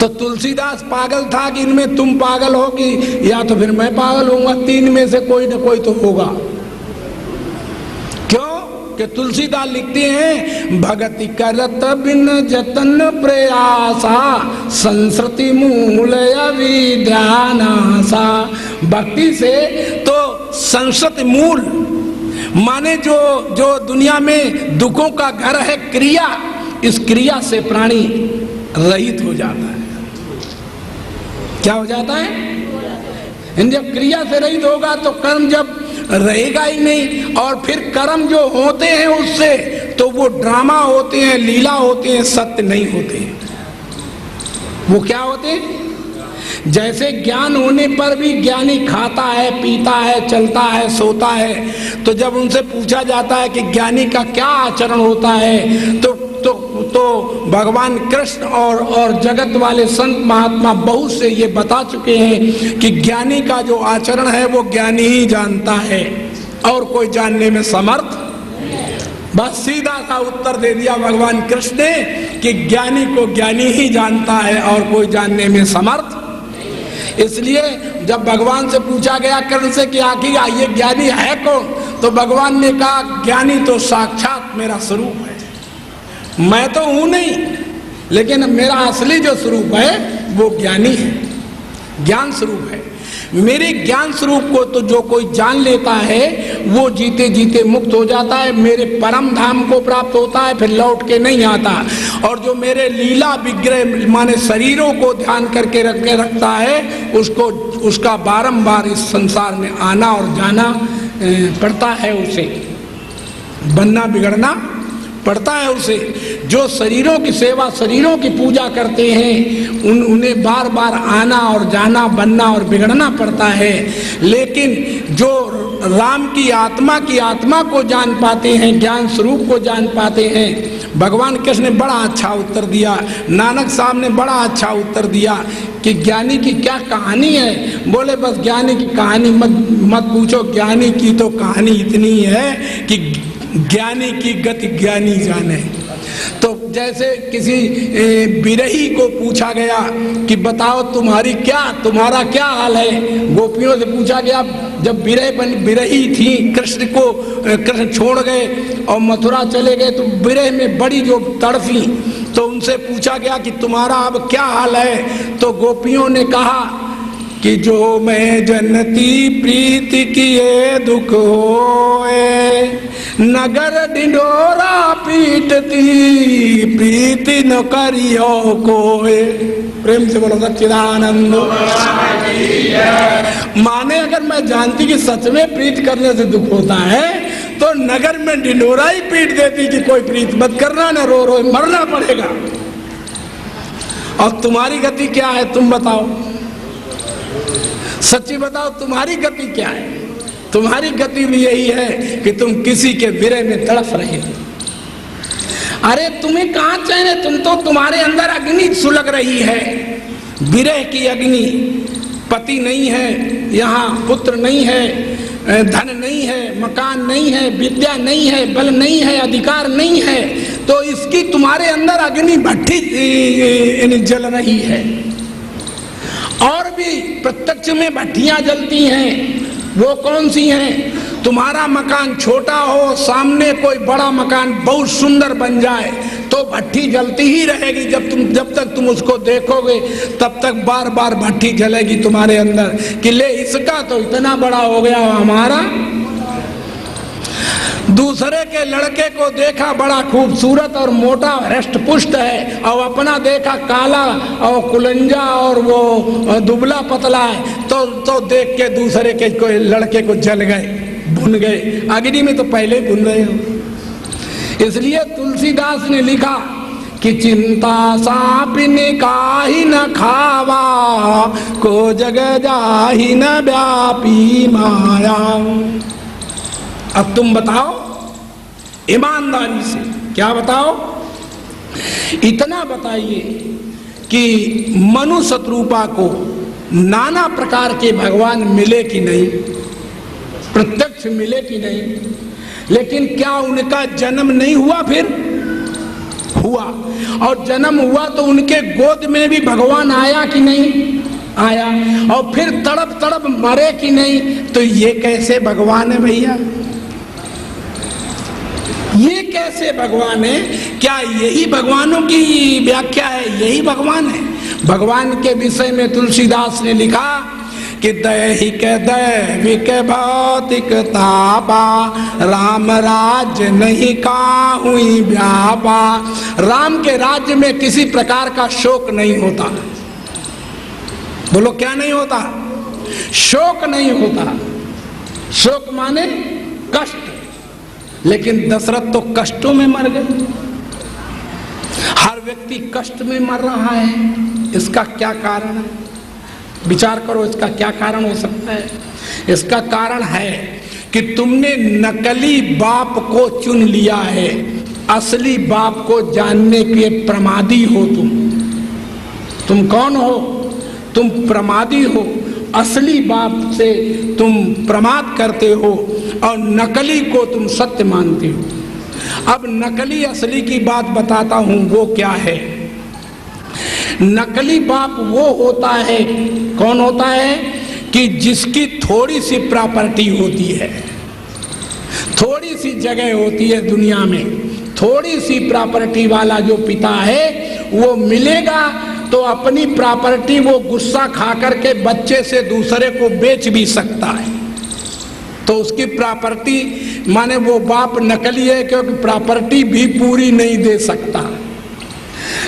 S1: तो तुलसीदास पागल था कि इनमें तुम पागल होगी या तो फिर मैं पागल होऊंगा, तीन में से कोई ना कोई तो होगा। क्यों कि तुलसीदास लिखते हैं, भगति करत बिन जतन प्रयासा, संस्कृति मूल अविद्यानासा। भक्ति से तो संस्कृति मूल माने जो दुनिया में दुखों का घर है क्रिया, इस क्रिया से प्राणी रहित हो जाता है। क्या हो जाता है? जब क्रिया से रहित होगा तो कर्म जब रहेगा ही नहीं, और फिर कर्म जो होते हैं उससे तो वो ड्रामा होते हैं, लीला होते हैं, सत्य नहीं होते। वो क्या होते हैं? जैसे ज्ञान होने पर भी ज्ञानी खाता है, पीता है, चलता है, सोता है, तो जब उनसे पूछा जाता है कि ज्ञानी का क्या आचरण होता है, तो भगवान कृष्ण और जगत वाले संत महात्मा बहुत से ये बता चुके हैं कि ज्ञानी का जो आचरण है वो ज्ञानी ही जानता है और कोई जानने में समर्थ। बस सीधा सा उत्तर दे दिया भगवान कृष्ण ने कि ज्ञानी को ज्ञानी ही जानता है और कोई जानने में समर्थ। इसलिए जब भगवान से पूछा गया कर्ण से कि आखिर ये ज्ञानी है कौन, तो भगवान ने कहा ज्ञानी तो साक्षात मेरा स्वरूप है। मैं तो हूं नहीं, लेकिन मेरा असली जो स्वरूप है वो ज्ञानी है, ज्ञान स्वरूप है। मेरे ज्ञान स्वरूप को तो जो कोई जान लेता है वो जीते जीते मुक्त हो जाता है, मेरे परम धाम को प्राप्त होता है, फिर लौट के नहीं आता। और जो मेरे लीला विग्रह माने शरीरों को ध्यान करके रखता है, उसका बारंबार इस संसार में आना और जाना पड़ता है, उसे बनना बिगड़ना पड़ता है उसे। जो शरीरों की सेवा, शरीरों की पूजा करते हैं उन्हें बार बार आना और जाना, बनना और बिगड़ना पड़ता है। लेकिन जो राम की आत्मा को जान पाते हैं, ज्ञान स्वरूप को जान पाते हैं, भगवान कृष्ण ने बड़ा अच्छा उत्तर दिया, नानक साहब ने बड़ा अच्छा उत्तर दिया कि ज्ञानी की क्या कहानी है। बोले बस ज्ञानी की कहानी मत पूछो, ज्ञानी की तो कहानी इतनी है कि ज्ञानी की गति ज्ञानी जाने। तो जैसे किसी बिरही को पूछा गया कि बताओ तुम्हारा क्या हाल है। गोपियों से पूछा गया, जब बिरही थी, कृष्ण छोड़ गए और मथुरा चले गए, तो बिरह में बड़ी जो तड़फी, तो उनसे पूछा गया कि तुम्हारा अब क्या हाल है। तो गोपियों ने कहा कि जो मैं जनती प्रीति किए दुख होए, नगर ढिंढोरा पीटती प्रीति न करियो कोए। प्रेम से बोलो सच्चिदानंद। माने अगर मैं जानती कि सच में प्रीत करने से दुख होता है तो नगर में ढिंढोरा ही पीट देती कि कोई प्रीत मत करना, न रो रो मरना पड़ेगा। और तुम्हारी गति क्या है तुम बताओ, सच्ची बताओ तुम्हारी गति क्या है। तुम्हारी गति भी यही है कि तुम किसी के विरह में तड़फ रहे हो। अरे तुम्हें कहाँ चैन है, तुम्हारे अंदर अग्नि सुलग रही है, विरह की अग्नि। पति नहीं है, यहाँ पुत्र नहीं है, धन नहीं है, मकान नहीं है, विद्या नहीं है, बल नहीं है, अधिकार नहीं है, तो इसकी तुम्हारे अंदर अग्नि भट्ठी जल रही है। और भी प्रत्यक्ष में भट्टियां जलती हैं। वो कौन सी हैं? तुम्हारा मकान छोटा हो, सामने कोई बड़ा मकान बहुत सुंदर बन जाए तो भट्टी जलती ही रहेगी। जब तक तुम उसको देखोगे तब तक बार बार भट्टी जलेगी तुम्हारे अंदर कि ले इसका तो इतना बड़ा हो गया हमारा। दूसरे के लड़के को देखा बड़ा खूबसूरत और मोटा हृष्ट पुष्ट है, और अपना देखा काला और कुलंजा और वो दुबला पतला है, तो देख के दूसरे के कोई लड़के को जल गए, भुन गए। अग्नि में तो पहले भुन रहे हो। इसलिए तुलसीदास ने लिखा कि चिंता सांप ने काहि न खावा, को जग जाहि न व्यापी माया। अब तुम बताओ ईमानदारी से, क्या बताओ? इतना बताइए कि मनु शत्रुपा को नाना प्रकार के भगवान मिले कि नहीं, प्रत्यक्ष मिले कि नहीं, लेकिन क्या उनका जन्म नहीं हुआ? फिर हुआ, और जन्म हुआ तो उनके गोद में भी भगवान आया कि नहीं आया, और फिर तड़प तड़प मरे कि नहीं। तो ये कैसे भगवान है भैया? ये कैसे भगवान है? क्या यही भगवानों की व्याख्या है? यही भगवान है? भगवान के विषय में तुलसीदास ने लिखा कि दैहिक दैविक भौतिक तापा, राम राज्य नहीं काहुई व्यापा। राम के राज्य में किसी प्रकार का शोक नहीं होता। बोलो क्या नहीं होता? शोक नहीं होता। शोक माने कष्ट। लेकिन दशरथ तो कष्टों में मर गए। हर व्यक्ति कष्ट में मर रहा है। इसका क्या कारण है? विचार करो, इसका क्या कारण हो सकता है? इसका कारण है कि तुमने नकली बाप को चुन लिया है। असली बाप को जानने के प्रमादी हो तुम कौन हो? तुम प्रमादी हो। असली बाप से तुम प्रमाद करते हो और नकली को तुम सत्य मानते हो। अब नकली असली की बात बताता हूं, वो क्या है। नकली बाप वो होता है, कौन होता है? कि जिसकी थोड़ी सी प्रॉपर्टी होती है, थोड़ी सी जगह होती है दुनिया में, थोड़ी सी प्रॉपर्टी वाला जो पिता है वो मिलेगा तो अपनी प्रॉपर्टी वो गुस्सा खा करके बच्चे से दूसरे को बेच भी सकता है। तो उसकी प्रॉपर्टी माने वो बाप नकली है, क्योंकि प्रॉपर्टी भी पूरी नहीं दे सकता।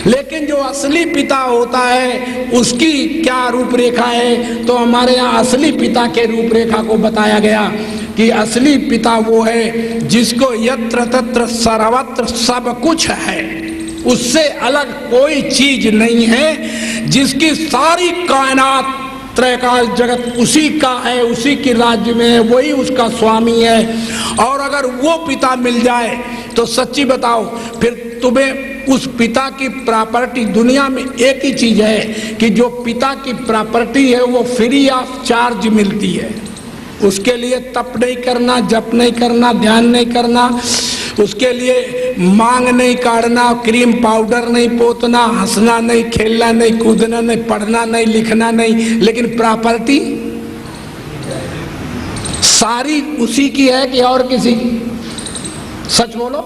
S1: लेकिन जो असली पिता होता है उसकी क्या रूपरेखा है? तो हमारे यहाँ असली पिता के रूपरेखा को बताया गया कि असली पिता वो है जिसको यत्र तत्र सर्वत्र सब कुछ है, उससे अलग कोई चीज नहीं है, जिसकी सारी कायनात त्रैकाल जगत उसी का है, उसी के राज्य में है, वही उसका स्वामी है। और अगर वो पिता मिल जाए तो सच्ची बताओ, फिर तुम्हें उस पिता की प्रॉपर्टी, दुनिया में एक ही चीज है कि जो पिता की प्रॉपर्टी है वो फ्री ऑफ चार्ज मिलती है। उसके लिए तप नहीं करना, जप नहीं करना, ध्यान नहीं करना, उसके लिए मांग नहीं काटना, क्रीम पाउडर नहीं पोतना, हंसना नहीं, खेलना नहीं, कूदना नहीं, पढ़ना नहीं, लिखना नहीं, लेकिन प्रॉपर्टी सारी उसी की है कि और किसी की? सच बोलो,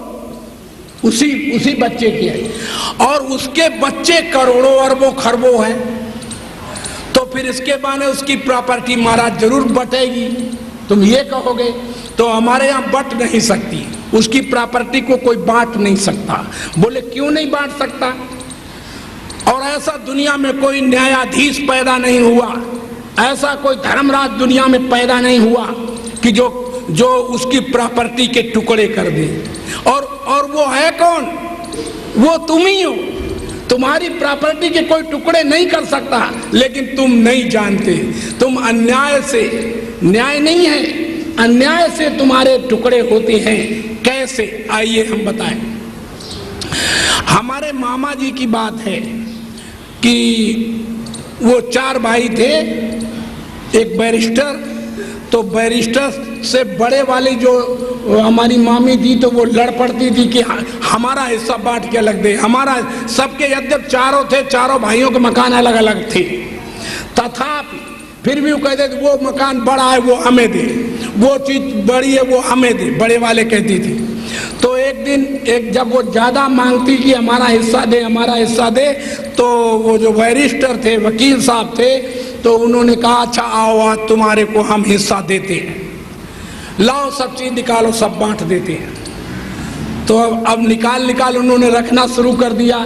S1: उसी बच्चे की है। और उसके बच्चे करोड़ों अरबों खरबों हैं, तो फिर इसके माने उसकी प्रॉपर्टी महाराज जरूर बटेगी। तुम ये कहोगे तो हमारे यहाँ बट नहीं सकती, उसकी प्रॉपर्टी को कोई बांट नहीं सकता। बोले क्यों नहीं बांट सकता? और ऐसा दुनिया में कोई न्यायाधीश पैदा नहीं हुआ, ऐसा कोई धर्मराज दुनिया में पैदा नहीं हुआ कि जो उसकी प्रॉपर्टी के टुकड़े कर दे। और वो है कौन? वो तुम ही हो। तुम्हारी प्रॉपर्टी के कोई टुकड़े नहीं कर सकता, लेकिन तुम नहीं जानते। तुम अन्याय से, न्याय नहीं है, अन्याय से तुम्हारे टुकड़े होते हैं। कैसे? आइए हम बताएं। हमारे मामा जी की बात है कि वो 4 भाई थे, एक बैरिस्टर, तो बैरिस्टर से बड़े वाली जो हमारी मामी थी तो वो लड़ पड़ती थी कि हमारा हिस्सा बांट के अलग दे, हमारा। सबके यद्यप चारों थे, चारों भाइयों के मकान अलग अलग थे, तथापि फिर भी वो कहते थे वो मकान बड़ा है वो हमें दे, वो चीज बड़ी है वो हमें दे, बड़े वाले कहती थी। तो एक दिन जब वो ज्यादा मांगती कि हमारा हिस्सा दे, हमारा हिस्सा दे, तो वो जो बैरिस्टर थे, वकील साहब थे, तो उन्होंने कहा अच्छा आओ आज तुम्हारे को हम हिस्सा देते हैं, लाओ सब चीज निकालो, सब बांट देते हैं। तो अब निकाल उन्होंने रखना शुरू कर दिया।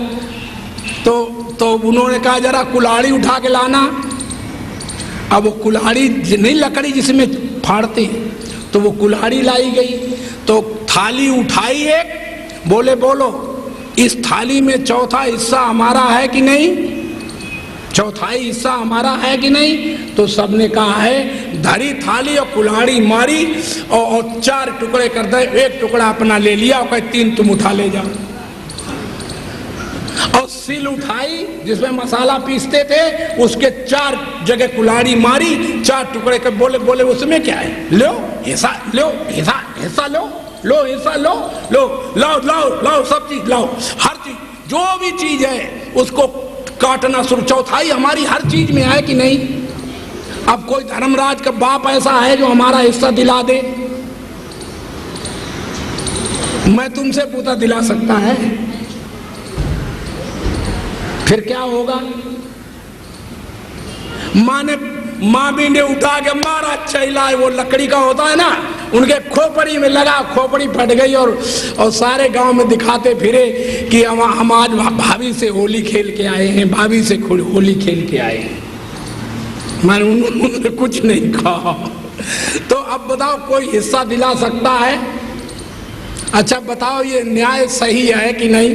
S1: तो उन्होंने कहा जरा कुल्हाड़ी उठा के लाना। अब वो कुल्हाड़ी नहीं, लकड़ी जिसमें फाड़ते हैं, तो वो कुल्हाड़ी लाई गई। तो थाली उठाई एक, बोले बोलो इस थाली में चौथा हिस्सा हमारा है कि नहीं? चौथाई हिस्सा हमारा है कि नहीं? तो सबने कहा है। धरी थाली और कुल्हाड़ी मारी और 4 टुकड़े कर दे, एक टुकड़ा अपना ले लिया और कहे 3 तुम उठा ले जाओ। और सिल उठाई जिसमें मसाला पीसते थे, उसके 4 जगह कुल्हाड़ी मारी, 4 टुकड़े कर, बोले उसमें क्या है? लो हिस्सा, लो हिस्सा लो, लो हिस्सा लो, लाओ सब चीज लाओ, हर चीज जो भी चीज है उसको काटना शुरू। चौथाई हमारी हर चीज में है कि नहीं? अब कोई धर्मराज का बाप ऐसा है जो हमारा हिस्सा दिला दे? मैं तुमसे पूछा, दिला सकता है? फिर क्या होगा? मामी ने उठा के मारा चैला, वो लकड़ी का होता है ना, उनके खोपड़ी में लगा, खोपड़ी फट गई। और सारे गांव में दिखाते फिरे कि हम आज भाभी से होली खेल के आए हैं, भाभी से होली खेल के आए हैं। मैंने उन्होंने कुछ नहीं कहा। तो अब बताओ कोई हिस्सा दिला सकता है? अच्छा बताओ ये न्याय सही है कि नहीं?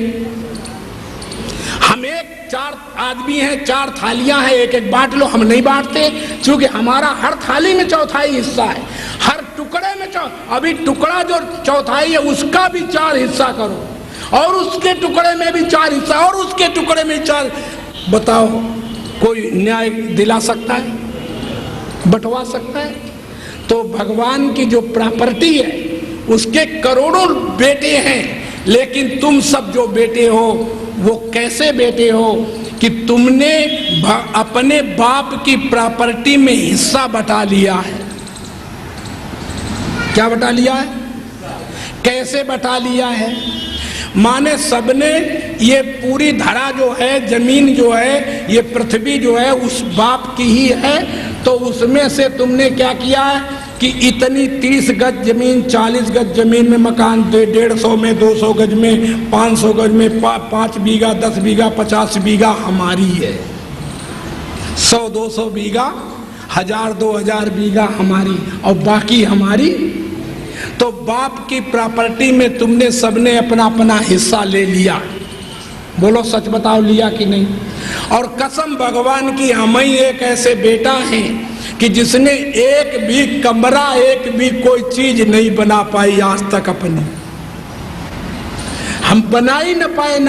S1: हम 4 आदमी हैं, 4 थालियां हैं, एक बांट लो। हम नहीं बांटते, क्योंकि हमारा हर थाली में चौथाई हिस्सा है, हर टुकड़े में अभी टुकड़ा जो चौथाई है उसका भी 4 हिस्सा करो, और उसके टुकड़े में भी 4 हिस्सा, और उसके टुकड़े में 4। बताओ कोई न्याय दिला सकता है? बंटवा सकता है? तो भगवान की जो प्रॉपर्टी है उसके करोड़ों बेटे हैं, लेकिन तुम सब जो बेटे हो वो कैसे बेटे हो कि तुमने अपने बाप की प्रॉपर्टी में हिस्सा बटा लिया है। क्या बटा लिया है? कैसे बटा लिया है? माने सबने ये पूरी धरा जो है, जमीन जो है, ये पृथ्वी जो है उस बाप की ही है। तो उसमें से तुमने क्या किया है कि इतनी 30 गज जमीन, 40 गज जमीन में मकान, 150 में, 200 गज में, 500 गज में, 5 बीघा, 10 बीघा, 50 बीघा हमारी है, 100-200 बीघा, 1000-2000 बीघा हमारी, और बाकी हमारी तो बाप की प्रॉपर्टी में तुमने सबने अपना अपना हिस्सा ले लिया। बोलो सच बताओ, लिया कि नहीं? और कसम भगवान की, हम ही एक ऐसे बेटा हैं कि जिसने एक भी कमरा, एक भी कोई चीज नहीं बना पाई आज तक अपनी। हम बना ही न पाए, न